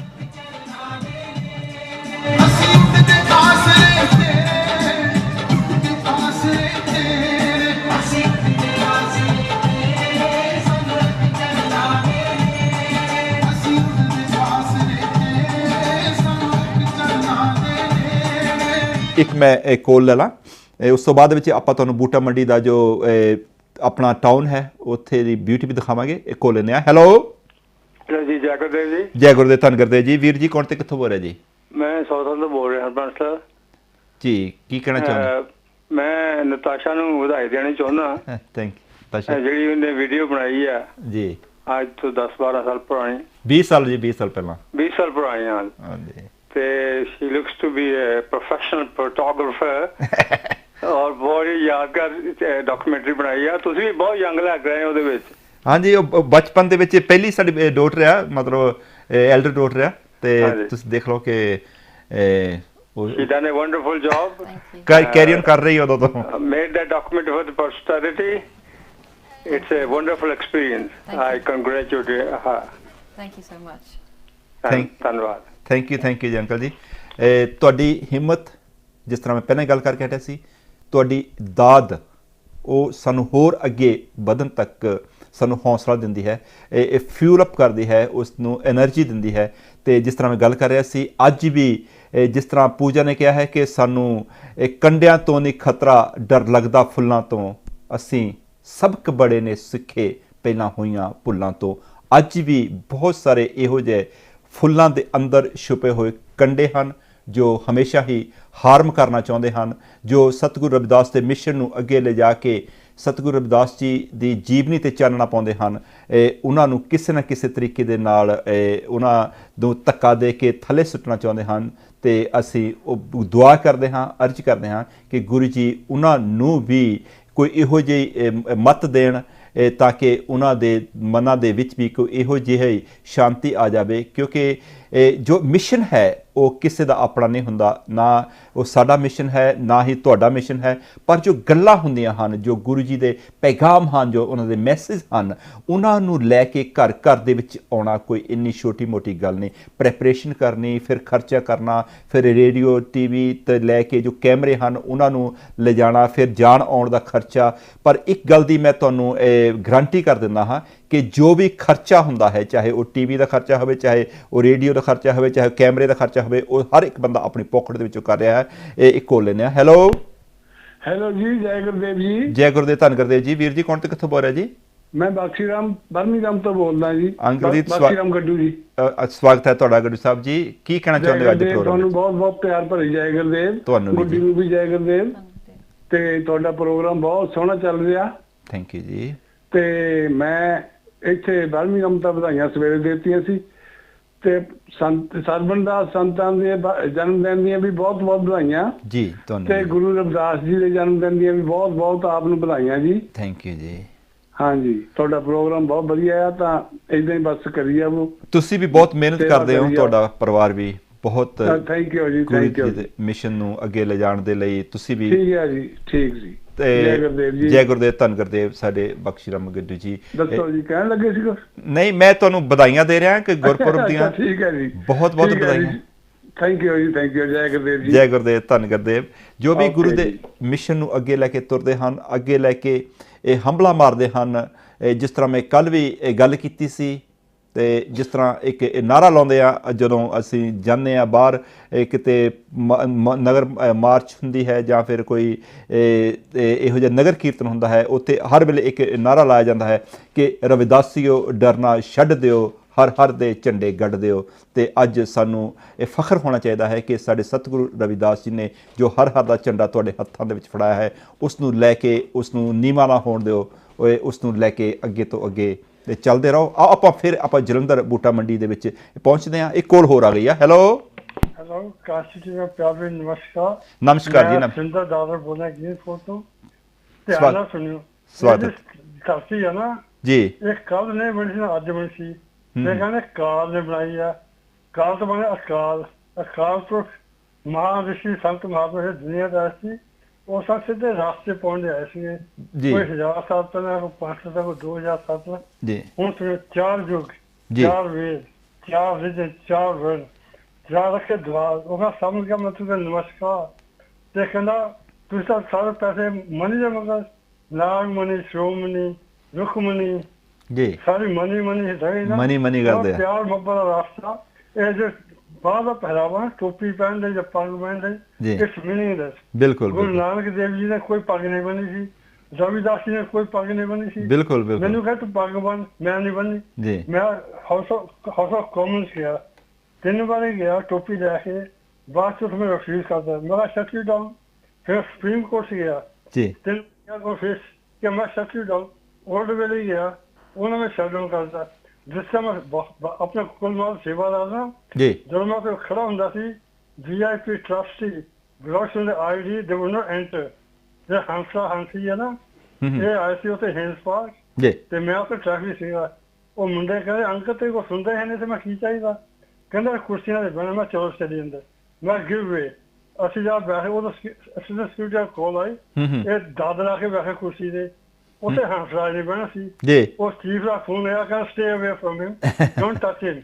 ਇੱਕ ਮੈਂ ਕੋਲ ਲੈ ਲਾਂ, ਉਸ ਤੋਂ ਬਾਅਦ ਵਿੱਚ ਆਪਾਂ ਤੁਹਾਨੂੰ ਬੂਟਾ ਮੰਡੀ ਦਾ ਜੋ ਆਪਣਾ ਟਾਊਨ ਹੈ ਉੱਥੇ ਦੀ ਬਿਊਟੀ ਵੀ ਦਿਖਾਵਾਂਗੇ। ਇੱਕ ਕੋਲ ਲੈਂਦੇ ਹਾਂ। ਹੈਲੋ ਜੀ, ਜੈ ਗੁਰਦੇਵ ਜੀ। ਜੈ ਗੁਰਦੇਵ, ਧੰਨ ਗੁਰਦੇਵ ਜੀ। ਵੀਰ ਜੀ ਕੌਣ ਤੇ ਕਿੱਥੋਂ ਬੋਲ ਰਹੇ ਜੀ? ਮੈਂ ਸੌਥਲ ਤੋਂ ਬੋਲ ਰਿਹਾ ਹਰਬੰਸ ਜੀ। ਕੀ ਕਹਿਣਾ ਚਾਹੁੰਦੇ? ਮੈਂ ਨਤਾਸ਼ਾ ਨੂੰ ਵਧਾਈ ਦੇਣੀ ਚਾਹੁੰਦਾ। Thank you. ਜਿਹੜੀ ਉਹਨੇ ਵੀਡੀਓ ਬਣਾਈ ਆ ਜੀ, ਅੱਜ ਤੋਂ 10-12 ਸਾਲ ਪੁਰਾਣੀ। 20 ਸਾਲ ਜੀ, 20 ਸਾਲ ਪਹਿਲਾਂ। 20 ਸਾਲ ਪੁਰਾਣੀ ਆ। ਹਾਂਜੀ। ਤੇ she looks to be a professional photographer ਔਰ ਬਹੁਤ ਹੀ ਯਾਦਗਾਰ ਡਾਕੂਮੈਂਟਰੀ ਬਣਾਈ ਆ। ਤੁਸੀਂ ਵੀ ਬਹੁਤ ਯੰਗ ਲੱਗ ਰਹੇ ਹੋ ਉਹਦੇ ਵਿੱਚ। ਹਾਂਜੀ, ਉਹ ਬਚਪਨ ਦੇ ਵਿੱਚ ਪਹਿਲੀ ਸਾਡੀ ਡੋਟਰ ਆ, ਮਤਲਬ ਐਲਡਰ ਡੋਟਰ ਆ, ਤੇ ਤੁਸੀਂ ਦੇਖ ਲਓ ਕਿ she done a wonderful job, carry on ਕਰ ਰਹੀ ਉਦੋਂ ਤੋਂ। made that document for the posterity. It's a wonderful experience. I congratulate her. Thank you so much. ਧੰਨਵਾਦ। ਥੈਂਕ ਯੂ ਜੀ ਅੰਕਲ ਜੀ। ਤੁਹਾਡੀ ਹਿੰਮਤ, ਜਿਸ ਤਰ੍ਹਾਂ ਮੈਂ ਪਹਿਲਾਂ ਗੱਲ ਕਰਕੇ ਹਟਿਆ ਸੀ, ਤੁਹਾਡੀ ਦਾਦ ਉਹ ਸਾਨੂੰ ਹੋਰ ਅੱਗੇ ਵਧਣ ਤੱਕ ਸਾਨੂੰ ਹੌਸਲਾ ਦਿੰਦੀ ਹੈ, ਇਹ ਫਿਊਲ ਅਪ ਕਰਦੀ ਹੈ, ਉਸ ਨੂੰ ਐਨਰਜੀ ਦਿੰਦੀ ਹੈ। ਅਤੇ ਜਿਸ ਤਰ੍ਹਾਂ ਮੈਂ ਗੱਲ ਕਰ ਰਿਹਾ ਸੀ, ਅੱਜ ਵੀ ਜਿਸ ਤਰ੍ਹਾਂ ਪੂਜਾ ਨੇ ਕਿਹਾ ਹੈ ਕਿ ਸਾਨੂੰ ਕੰਡਿਆਂ ਤੋਂ ਨਹੀਂ ਖਤਰਾ, ਡਰ ਲੱਗਦਾ ਫੁੱਲਾਂ ਤੋਂ, ਅਸੀਂ ਸਬਕ ਬੜੇ ਨੇ ਸਿੱਖੇ ਪਹਿਲਾਂ ਹੋਈਆਂ ਭੁੱਲਾਂ ਤੋਂ। ਅੱਜ ਵੀ ਬਹੁਤ ਸਾਰੇ ਇਹੋ ਜਿਹੇ ਫੁੱਲਾਂ ਦੇ ਅੰਦਰ ਛੁਪੇ ਹੋਏ ਕੰਡੇ ਹਨ ਜੋ ਹਮੇਸ਼ਾ ਹੀ ਹਾਰਮ ਕਰਨਾ ਚਾਹੁੰਦੇ ਹਨ, ਜੋ ਸਤਿਗੁਰੂ ਰਵਿਦਾਸ ਦੇ ਮਿਸ਼ਨ ਨੂੰ ਅੱਗੇ ਲਿਜਾ ਕੇ ਸਤਿਗੁਰੂ ਰਵਿਦਾਸ ਜੀ ਦੀ ਜੀਵਨੀ 'ਤੇ ਚਾਨਣਾ ਪਾਉਂਦੇ ਹਨ। ਉਹਨਾਂ ਨੂੰ ਕਿਸੇ ਨਾ ਕਿਸੇ ਤਰੀਕੇ ਦੇ ਨਾਲ ਉਹਨਾਂ ਨੂੰ ਧੱਕਾ ਦੇ ਕੇ ਥੱਲੇ ਸੁੱਟਣਾ ਚਾਹੁੰਦੇ ਹਨ। ਅਤੇ ਅਸੀਂ ਉਹ ਦੁਆ ਕਰਦੇ ਹਾਂ, ਅਰਜ਼ ਕਰਦੇ ਹਾਂ ਕਿ ਗੁਰੂ ਜੀ ਉਹਨਾਂ ਨੂੰ ਵੀ ਕੋਈ ਇਹੋ ਜਿਹੀ ਮੱਤ ਦੇਣ ਤਾਂ ਕਿ ਉਹਨਾਂ ਦੇ ਮਨਾਂ ਦੇ ਵਿੱਚ ਵੀ ਕੋਈ ਇਹੋ ਜਿਹੀ ਸ਼ਾਂਤੀ ਆ ਜਾਵੇ, ਕਿਉਂਕਿ ਜੋ ਮਿਸ਼ਨ ਹੈ ਉਹ ਕਿਸੇ ਦਾ ਆਪਣਾ ਨਹੀਂ ਹੁੰਦਾ, ਨਾ ਉਹ ਸਾਡਾ ਮਿਸ਼ਨ ਹੈ, ਨਾ ਹੀ ਤੁਹਾਡਾ ਮਿਸ਼ਨ ਹੈ, ਪਰ ਜੋ ਗੱਲਾਂ ਹੁੰਦੀਆਂ ਹਨ, ਜੋ ਗੁਰੂ ਜੀ ਦੇ ਪੈਗਾਮ ਹਨ, ਜੋ ਉਹਨਾਂ ਦੇ ਮੈਸੇਜ ਹਨ, ਉਹਨਾਂ ਨੂੰ ਲੈ ਕੇ ਘਰ ਘਰ ਦੇ ਵਿੱਚ ਆਉਣਾ ਕੋਈ ਇੰਨੀ ਛੋਟੀ ਮੋਟੀ ਗੱਲ ਨਹੀਂ। ਪ੍ਰੈਪਰੇਸ਼ਨ ਕਰਨੀ, ਫਿਰ ਖਰਚਾ ਕਰਨਾ, ਫਿਰ ਰੇਡੀਓ TV ਤੋਂ ਲੈ ਕੇ ਜੋ ਕੈਮਰੇ ਹਨ ਉਹਨਾਂ ਨੂੰ ਲਿਜਾਣਾ, ਫਿਰ ਜਾਣ ਆਉਣ ਦਾ ਖਰਚਾ। ਪਰ ਇੱਕ ਗੱਲ ਦੀ ਮੈਂ ਤੁਹਾਨੂੰ ਗਰੰਟੀ ਕਰ ਦਿੰਦਾ ਹਾਂ ਕਿ ਜੋ ਵੀ ਖਰਚਾ ਹੁੰਦਾ ਹੈ, ਚਾਹੇ ਉਹ TV ਦਾ ਖਰਚਾ ਹੋਵੇ, ਚਾਹੇ ਉਹ ਰੇਡੀਓ ਦਾ ਖਰਚਾ ਹੋਵੇ, ਚਾਹੇ ਕੈਮਰੇ ਦਾ ਖਰਚਾ ਹੋਵੇ, ਉਹ ਹਰ ਇੱਕ ਬੰਦਾ ਆਪਣੀ ਪੋਕਟ ਦੇ ਵਿੱਚੋਂ ਕਰ ਰਿਹਾ ਹੈ। ਇਹ ਇੱਕ ਕੋਲ ਲੈਂਦੇ ਹਾਂ। ਹੈਲੋ ਜੀ, ਜੈ ਗੁਰਦੇਵ ਜੀ। ਜੈ ਗੁਰਦੇਵ, ਧੰਨ ਗੁਰਦੇਵ ਜੀ। ਵੀਰ ਜੀ ਕੌਣ ਤੇ ਕਿੱਥੋਂ ਬੋਲ ਰਿਹਾ ਜੀ? ਮੈਂ ਬਖਸ਼ੀਰਾਮ ਬਰਮਿੰਘਮ ਤੋਂ ਬੋਲਦਾ ਜੀ। ਅੰਕਲ ਜੀ ਬਖਸ਼ੀਰਾਮ ਗੱਡੂ ਜੀ, ਸਵਾਗਤ ਹੈ ਤੁਹਾਡਾ ਗੱਡੂ ਸਾਹਿਬ ਜੀ। ਕੀ ਕਹਿਣਾ ਚਾਹੁੰਦੇ ਹੋ ਅੱਜ ਪ੍ਰੋਗਰਾਮ? ਤੁਹਾਨੂੰ ਬਹੁਤ ਬਹੁਤ ਪਿਆਰ ਭਰੀ ਜੈ ਗੁਰਦੇਵ। ਤੁਹਾਨੂੰ ਗੁੱਡੀ ਨੂੰ ਵੀ ਜੈ ਗੁਰਦੇਵ। ਤੇ ਤੁਹਾਡਾ ਪ੍ਰੋਗਰਾਮ ਬਹੁਤ ਸੋਹਣਾ ਚੱਲ ਰਿਹਾ। ਥੈਂਕ ਯੂ ਜੀ। ਤੇ ਮੈਂ ਇੱਥੇ ਬਰਮਿੰਘਮ ਤੋਂ ਵਧਾਈਆਂ ਸਵੇਰੇ ਦੇਤੀਆਂ ਸੀ, ਤੇ ਸਰਵਣ ਦਾ ਸੰਤਾਂ ਦੇ ਜਨਮ ਦਿਨ ਦੀਆਂ ਵੀ ਬਹੁਤ ਬਹੁਤ ਵਧਾਈਆਂ ਜੀ ਤੁਹਾਨੂੰ। ਤੇ ਗੁਰੂ ਰਵਿਦਾਸ ਜੀ ਦੇ ਜਨਮ ਦਿਨ ਦੀਆਂ ਵੀ ਬਹੁਤ ਬਹੁਤ ਆਪ ਨੂੰ ਵਧਾਈਆਂ ਜੀ। ਥੈਂਕ ਯੂ ਜੀ। ਹਾਂਜੀ, ਤੁਹਾਡਾ ਪ੍ਰੋਗਰਾਮ ਬਹੁਤ ਵਧੀਆ ਆ, ਤਾਂ ਏਦਾਂ ਹੀ ਬਸ ਕਰੀ ਜਾਵੋ। ਤੁਸੀਂ ਵੀ ਬਹੁਤ ਮਿਹਨਤ ਕਰਦੇ ਹੋ, ਤੁਹਾਡਾ ਪਰਿਵਾਰ ਵੀ ਬਹੁਤ। ਥੈਂਕ ਯੂ ਜੀ, ਥੈਂਕ ਯੂ। ਮਿਸ਼ਨ ਨੂੰ ਅੱਗੇ ਲਿਜਾਣ ਦੇ ਲਈ ਤੁਸੀਂ ਵੀ। ਠੀਕ ਹੈ ਜੀ, ਠੀਕ ਜੀ। ਜੈ ਗੁਰਦੇਵ ਜੀ। ਜੈ ਗੁਰਦੇਵ, ਧੰਨ ਗੁਰਦੇਵ ਸਾਡੇ ਬਖਸ਼ੀਰਾਮ ਗੱਡੂ ਜੀ। ਦੱਸੋ ਜੀ, ਕਹਿਣ ਲੱਗੇ ਸੀ ਕੁਝ? ਨਹੀਂ, ਮੈਂ ਤੁਹਾਨੂੰ ਵਧਾਈਆਂ ਦੇ ਰਿਹਾ ਕਿ ਗੁਰਪੁਰਬ ਦੀਆਂ। ਠੀਕ ਹੈ ਜੀ, ਬਹੁਤ ਬਹੁਤ ਵਧਾਈਆਂ। ਥੈਂਕ ਯੂ ਜੀ, ਥੈਂਕ ਯੂ। ਜੈ ਗੁਰਦੇਵ ਜੀ। ਜੈ ਗੁਰਦੇਵ, ਧੰਨ ਗੁਰਦੇਵ। ਜੋ ਵੀ ਗੁਰੂ ਦੇ ਮਿਸ਼ਨ ਨੂੰ ਅੱਗੇ ਲੈ ਕੇ ਤੁਰਦੇ ਹਨ, ਅੱਗੇ ਲੈ ਕੇ ਇਹ ਹੰਭਲਾ ਮਾਰਦੇ ਹਨ, ਜਿਸ ਤਰ੍ਹਾਂ ਮੈਂ ਕੱਲ੍ਹ ਵੀ ਇਹ ਗੱਲ ਕੀਤੀ ਸੀ, ਅਤੇ ਜਿਸ ਤਰ੍ਹਾਂ ਇੱਕ ਨਾਅਰਾ ਲਾਉਂਦੇ ਆ ਜਦੋਂ ਅਸੀਂ ਜਾਂਦੇ ਹਾਂ ਬਾਹਰ, ਕਿਤੇ ਨਗਰ ਮਾਰਚ ਹੁੰਦੀ ਹੈ ਜਾਂ ਫਿਰ ਕੋਈ ਇਹੋ ਜਿਹਾ ਨਗਰ ਕੀਰਤਨ ਹੁੰਦਾ ਹੈ, ਉੱਥੇ ਹਰ ਵੇਲੇ ਇੱਕ ਨਾਅਰਾ ਲਾਇਆ ਜਾਂਦਾ ਹੈ ਕਿ ਰਵਿਦਾਸੀਓ ਡਰਨਾ ਛੱਡ ਦਿਓ, ਹਰ ਹਰ ਦੇ ਝੰਡੇ ਗੱਡ ਦਿਓ। ਅਤੇ ਅੱਜ ਸਾਨੂੰ ਇਹ ਫਖਰ ਹੋਣਾ ਚਾਹੀਦਾ ਹੈ ਕਿ ਸਾਡੇ ਸਤਿਗੁਰੂ ਰਵਿਦਾਸ ਜੀ ਨੇ ਜੋ ਹਰ ਹਰ ਦਾ ਝੰਡਾ ਤੁਹਾਡੇ ਹੱਥਾਂ ਦੇ ਵਿੱਚ ਫੜਾਇਆ ਹੈ, ਉਸ ਨੂੰ ਲੈ ਕੇ ਉਸ ਨੂੰ ਨੀਵਾਂ ਨਾ ਹੋਣ ਦਿਓ, ਉਸ ਨੂੰ ਲੈ ਕੇ ਅੱਗੇ ਤੋਂ ਅੱਗੇ ਤੇ ਚੱਲਦੇ ਰਹੋ। ਆਪਾਂ ਫਿਰ ਜਲੰਧਰ ਬੂਟਾ ਮੰਡੀ ਦੇ ਵਿੱਚ ਪਹੁੰਚਦੇ ਹਾਂ। ਇੱਕ ਕੋਲ ਹੋਰ ਆ ਗਈ ਆ। ਹੈਲੋ ਕਾਂਸ਼ੀ TV ਪਿਆਰੇ ਨਮਸਕਾਰ। ਨਮਸਕਾਰ ਜੀ। ਸਿੰਦਰ ਦਾਦਰ ਬੋਲਣਾ ਜੀ। ਫੋਟੋ ਧਿਆਨ ਨਾਲ ਸੁਣਿਓ। ਸਵਾਗਤ ਧਰਤੀ ਆ ਨਾ ਜੀ, ਇਹ ਕੱਲ ਨੇ ਬਣੀ ਸੀ, ਅੱਜ ਬਣੀ ਸੀ। ਇਹ ਕਹਿੰਦੇ ਕਾਲ ਨੇ ਬਣਾਈ ਆ। ਕਾਲ ਤੋਂ ਬਣਿਆ ਅਕਾਲ। ਅਕਾਲ ਤੋਂ ਮਹਾਂ ਰਿਸ਼ੀ ਸੰਤ ਮਹਾਂਪੁਰਸ਼ ਦੁਨੀਆ ਦਾ ਸੀ, ਉਹ ਸਭ ਸਿੱਧੇ ਰਾਸਤੇ ਪਹੁੰਚਦੇ ਆਏ ਸੀਗੇ। ਕੋਈ 1000 ਸਾਲ ਪਹਿਲਾਂ, ਕੋਈ 500 ਤੱਕ, 2000 ਸਾਲ ਪਹਿਲਾਂ। ਹੁਣ ਸੁਣਿਓ, 4 ਯੁੱਗ, 4 ਵੇਦ, 4 ਰਿਜਨ, 4 ਵਰਨ, 4 ਰੱਖੇ ਦਵਾਰ। ਉਹ ਸਮਝ ਗਿਆ ਮੈਂ ਤੁਹਾਨੂੰ ਨਮਸਕਾਰ। ਤੇ ਕਹਿੰਦਾ ਤੁਸੀਂ ਤਾਂ ਸਾਰੇ ਪੈਸੇ ਮਨੀ ਦੇ ਮਗਰ, ਨਾਗ ਮਨੀ, ਸ਼੍ਰੋਮਣੀ, ਰੁਖ ਮਨੀ ਜੀ, ਸਾਰੀ ਮਨੀ ਮਨੀ ਰਹੇ ਨਾ। ਮਨੀ ਕਰਦੇ ਪਿਆਰ ਮੁਹੱਬਤ ਦਾ ਰਾਸਤਾ। ਇਹ ਜੋ ਬਾਹਰ ਦਾ ਪਹਿਰਾਵਾ, ਟੋਪੀ ਪਹਿਨਦੇ ਜਾਂ ਪੱਗ ਪਹਿਨਦੇ, ਇਸ ਮੀਨਿੰਗਲੈਸ। ਬਿਲਕੁਲ। ਗੁਰੂ ਨਾਨਕ ਦੇਵ ਜੀ ਨੇ ਕੋਈ ਪੱਗ ਨਹੀਂ ਬੰਨੀ ਸੀ, ਰਵਿਦਾਸ ਜੀ ਨੇ ਕੋਈ ਪੱਗ ਨਹੀਂ ਬੰਨੀ ਸੀ। ਬਿਲਕੁਲ ਬਿਲਕੁਲ। ਮੈਨੂੰ ਕਹਿ ਤੂੰ ਪੱਗ ਬੰਨ, ਮੈਂ ਨਹੀਂ ਬੰਨੀ ਜੀ। ਮੈਂ ਹਾਊਸ ਆਫ ਕਾਮਨਸ ਗਿਆ, 3 ਵਾਰੀ ਗਿਆ ਟੋਪੀ ਲੈ ਕੇ। ਬਾਅਦ ਚ ਮੈਂ ਰਿਫਿਊਜ਼ ਕਰਦਾ, ਮੇਰਾ ਸ਼ਟਲ ਡਾਊਨ। ਫਿਰ ਸੁਪਰੀਮ ਕੋਰਟ ਗਿਆ ਜੀ, 3 ਫਿਰ ਕਿ ਮੈਂ ਸ਼ਟਲ ਡਾਊਨ। ओल्ड वेले गया, उन्होंने शटडाउन करता। जिस समय अपने कुल माल सेवादार ना, जो मैं खड़ा होंगे सी, VIP trustee belongs to the ID, they will not enter. The Hansi है ना, ये आए थे उसे Haynes Park, ਜੀ ਤੇ ਮੈਂ ਉੱਥੇ ਟ੍ਰੈਫਿਕ ਸੀਗਾ। ਉਹ ਮੁੰਡੇ ਕਹਿੰਦੇ ਅੰਕਲ ਤੇਰੇ ਕੋਲ ਸੁਣਦੇ ਹੈ ਨਹੀਂ ਤੇ ਮੈਂ ਕੀ ਚਾਹੀਦਾ, ਕਹਿੰਦਾ ਕੁਰਸੀਆਂ ਦੇ ਬਣਾ। ਮੈਂ ਚਲੋ ਚਲੀ ਅੰਦਰ, ਮੈਂ ਗਿਵ ਵੇ। ਅਸੀਂ ਜਾ ਬੈਠੇ, ਉਹ ਅਸਿਸਟੈਂਟ ਸਿਕਿਉਰਿਟੀ ਕੋਲ ਆਈ, ਇਹ ਦਾਦ ਲਾ ਕੇ ਬੈਠੇ ਕੁਰਸੀ ਤੇ, ਉੱਥੇ ਹੰਸਰਾਜ ਨੇ ਬਹਿਣਾ ਸੀ ਜੀ ਉਹ ਚੀਫ ਦਾ ਫੋਨ ਆਇਆ, ਕਹਿੰਦਾ stay away from him, don't touch him.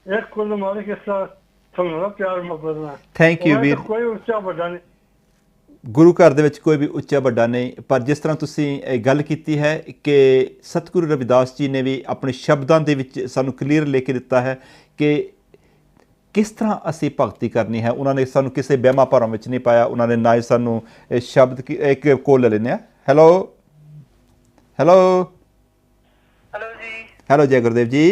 ਇਹ ਕੁੱਲ ਮਾਰੀ ਕਿਸ ਤਰ੍ਹਾਂ ਸਮਝਣਾ ਪਿਆਰ ਮੁਹੱਬਤ ਨਾਲ। ਥੈਂਕ ਯੂ ਵੀਰ। ਕੋਈ ਉੱਚਾ ਵੱਡਾ ਨਹੀਂ, ਗੁਰੂ ਘਰ ਦੇ ਵਿੱਚ ਕੋਈ ਵੀ ਉੱਚਾ ਵੱਡਾ ਨਹੀਂ, ਪਰ ਜਿਸ ਤਰ੍ਹਾਂ ਤੁਸੀਂ ਇਹ ਗੱਲ ਕੀਤੀ ਹੈ ਕਿ ਸਤਿਗੁਰੂ ਰਵਿਦਾਸ ਜੀ ਨੇ ਵੀ ਆਪਣੇ ਸ਼ਬਦਾਂ ਦੇ ਵਿੱਚ ਸਾਨੂੰ ਕਲੀਅਰ ਲੈ ਕੇ ਦਿੱਤਾ ਹੈ ਕਿ ਕਿਸ ਤਰ੍ਹਾਂ ਅਸੀਂ ਭਗਤੀ ਕਰਨੀ ਹੈ। ਉਹਨਾਂ ਨੇ ਸਾਨੂੰ ਕਿਸੇ ਵਹਿਮਾਂ ਭਰਮਾਂ ਵਿੱਚ ਨਹੀਂ ਪਾਇਆ। ਉਹਨਾਂ ਨੇ ਨਾ ਹੀ ਸਾਨੂੰ ਇਹ ਸ਼ਬਦ ਇੱਕ ਕੋਲ ਲੈ ਲੈਂਦੇ ਹਾਂ। ਹੈਲੋ ਹੈਲੋ ਹੈਲੋ ਜੀ। ਹੈਲੋ ਜੈ ਗੁਰਦੇਵ ਜੀ।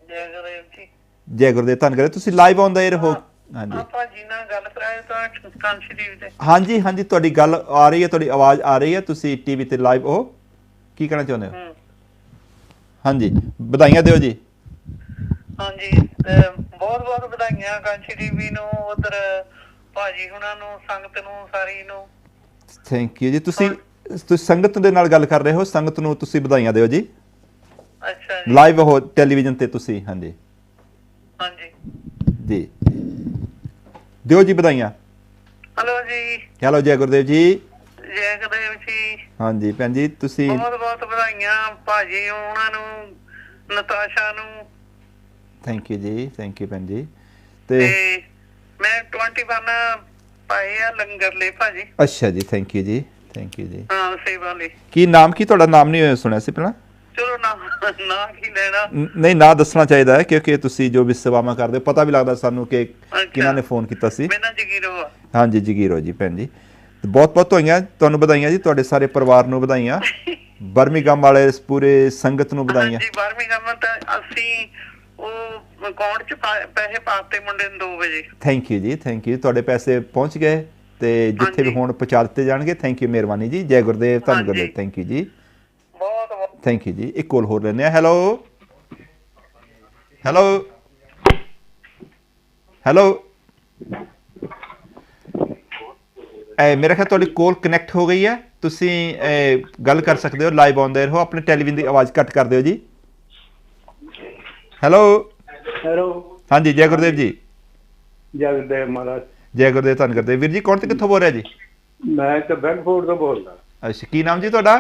ਜੈ ਗੁਰਦੇਵ ਜੀ। ਜੈ ਗੁਰਦੇਵ। ਧੰਨ ਕਰੇ ਤੁਸੀਂ ਲਾਈਵ ਆਨ ਦਾ ਏਅਰ ਹੋ। ਹਾਂਜੀ ਆਪਾਂ ਜੀ ਨਾਲ ਗੱਲ ਕਰਾਏ ਤਾਂ ਕਾਂਸ਼ੀ ਟੀਵੀ ਤੇ। ਹਾਂਜੀ ਹਾਂਜੀ ਤੁਹਾਡੀ ਗੱਲ ਆ ਰਹੀ ਹੈ, ਤੁਹਾਡੀ ਆਵਾਜ਼ ਆ ਰਹੀ ਹੈ। ਤੁਸੀਂ ਟੀਵੀ ਤੇ ਲਾਈਵ ਹੋ, ਕੀ ਕਹਿਣਾ ਚਾਹੁੰਦੇ ਹੋ? ਹਾਂਜੀ ਵਧਾਈਆਂ ਦਿਓ ਜੀ। ਹਾਂਜੀ ਬਹੁਤ ਬਹੁਤ ਵਧਾਈਆਂ ਕਾਂਸ਼ੀ ਟੀਵੀ ਨੂੰ, ਉਧਰ ਭਾਜੀ ਹੁਣਾਂ ਨੂੰ, ਸੰਗਤ ਨੂੰ, ਸਾਰੀ ਨੂੰ। ਥੈਂਕ ਯੂ ਜੀ। ਤੁਸੀਂ ਸੰਗਤ ਦੇ ਨਾਲ ਗੱਲ ਕਰ ਰਹੇ ਹੋ, ਸੰਗਤ ਨੂੰ ਤੁਸੀਂ ਵਧਾਈਆਂ ਦਿਓ ਜੀ। ਅੱਛਾ ਜੀ। ਲਾਈਵ ਹੋ ਟੈਲੀਵਿਜ਼ਨ ਤੇ ਤੁਸੀਂ। ਹਾਂਜੀ ਹਾਂਜੀ ਜੀ ਦਿਓ ਜੀ ਵਧਾਈਆਂ। ਹੈਲੋ ਜੀ। ਹੈਲੋ ਜੈ ਗੁਰਦੇਵ ਜੀ। ਜੈ ਗੁਰਦੇਵ ਜੀ। ਹਾਂਜੀ ਭੈਣ ਜੀ ਤੁਸੀਂ ਬਹੁਤ ਬਹੁਤ ਵਧਾਈਆਂ ਭਾਜੀ ਉਹਨਾਂ ਨੂੰ, ਨਤਾਸ਼ਾ ਨੂੰ। ਥੈਂਕ ਯੂ ਜੀ। ਥੈਂਕ ਯੂ ਭੈਣ ਜੀ। ਤੇ ਮੈਂ 21 ਪਾਏ ਆ ਲੰਗਰ ਲਈ ਭਾਜੀ। ਅੱਛਾ ਜੀ ਥੈਂਕ ਯੂ ਜੀ। ਥੈਂਕ ਯੂ ਜੀ। ਹਾਂ ਸੇਵਾ ਲਈ। ਕੀ ਨਾਮ ਕੀ ਤੁਹਾਡਾ? ਨਾਮ ਨਹੀਂ ਸੁਣਿਆ ਸੀ ਪਹਿਲਾਂ। ਚਲੋ ਨਾ ਕੀ ਲੈਣਾ, ਨਹੀਂ ਨਾ ਦੱਸਣਾ ਚਾਹੀਦਾ ਹੈ ਕਿਉਂਕਿ ਤੁਸੀਂ ਜੋ ਵੀ ਸੇਵਾਵਾਂ ਕਰਦੇ ਹੋ ਪਤਾ ਵੀ ਲੱਗਦਾ ਸਾਨੂੰ ਕਿ ਕਿਹਨਾਂ ਨੇ ਫੋਨ ਕੀਤਾ ਸੀ। ਮੇਰਾ ਜਗੀਰੋ ਆ। ਹਾਂਜੀ ਜਗੀਰੋ ਜੀ ਭੈਣ ਜੀ। ਬਹੁਤ ਬਹੁਤ ਹੋਈਆਂ ਤੁਹਾਨੂੰ ਵਧਾਈਆਂ ਜੀ, ਤੁਹਾਡੇ ਸਾਰੇ ਪਰਿਵਾਰ ਨੂੰ ਵਧਾਈਆਂ, ਬਰਮਿੰਘਮ ਵਾਲੇ ਪੂਰੇ ਸੰਗਤ ਨੂੰ ਵਧਾਈਆਂ। ਹਾਂਜੀ ਬਰਮਿੰਘਮ ਤਾਂ ਅਸੀਂ ਉਹ ਅਕਾਊਂਟ 'ਚ ਪੈਸੇ ਪਾਤੇ ਮੁੰਡੇ ਨੂੰ 2 ਵਜੇ। ਥੈਂਕ ਯੂ ਜੀ। Thank you. ਤੁਹਾਡੇ ਪੈਸੇ ਪਹੁੰਚ ਗਏ ਤੇ ਜਿੱਥੇ ਵੀ ਹੁਣ ਪਹੁੰਚਾ ਦਿੱਤੇ ਜਾਣਗੇ। ਥੈਂਕ ਯੂ, ਮਿਹਰਬਾਨੀ ਜੀ। ਜੈ ਗੁਰਦੇਵ। ਧੰਨ ਗੁਰਦੇਵ। ਥੈਂਕ ਯੂ ਜੀ। ਬਹੁਤ ਥੈਂਕ ਯੂ ਜੀ। ਇੱਕ ਕੋਲ ਹੋਰ ਲੈਂਦੇ ਆ। ਹੈਲੋ ਹੈਲੋ ਹੈਲੋ ਮੇਰੇ ਖਿਆਲ ਤੁਹਾਡੀ ਕੋਲ ਕਨੈਕਟ ਹੋ ਗਈ ਹੈ। ਤੁਸੀਂ ਗੱਲ ਕਰ ਸਕਦੇ ਹੋ, ਲਾਈਵ ਆਨ ਦੇਰ ਹੋ। ਆਪਣੇ ਟੈਲੀਵਿਜ਼ਨ ਦੀ ਆਵਾਜ਼ ਘੱਟ ਕਰ ਦਿਓ ਜੀ। ਹੈਲੋ ਹੈਲੋ ਹਾਂਜੀ ਜੈ ਗੁਰਦੇਵ ਜੀ। ਜੈ ਗੁਰਦੇਵ ਮਹਾਰਾਜ। ਜੈ ਗੁਰਦੇਵ। ਧੰਨ ਗੁਰਦੇਵ। ਵੀਰ ਜੀ ਕੌਣ ਤੇ ਕਿੱਥੋਂ ਬੋਲ ਰਿਹਾ ਜੀ? ਮੈਂ ਤਾਂ ਬੈਂਕਫੋਰਡ ਤੋਂ ਬੋਲਦਾ। ਅੱਛਾ ਕੀ ਨਾਮ ਜੀ ਤੁਹਾਡਾ?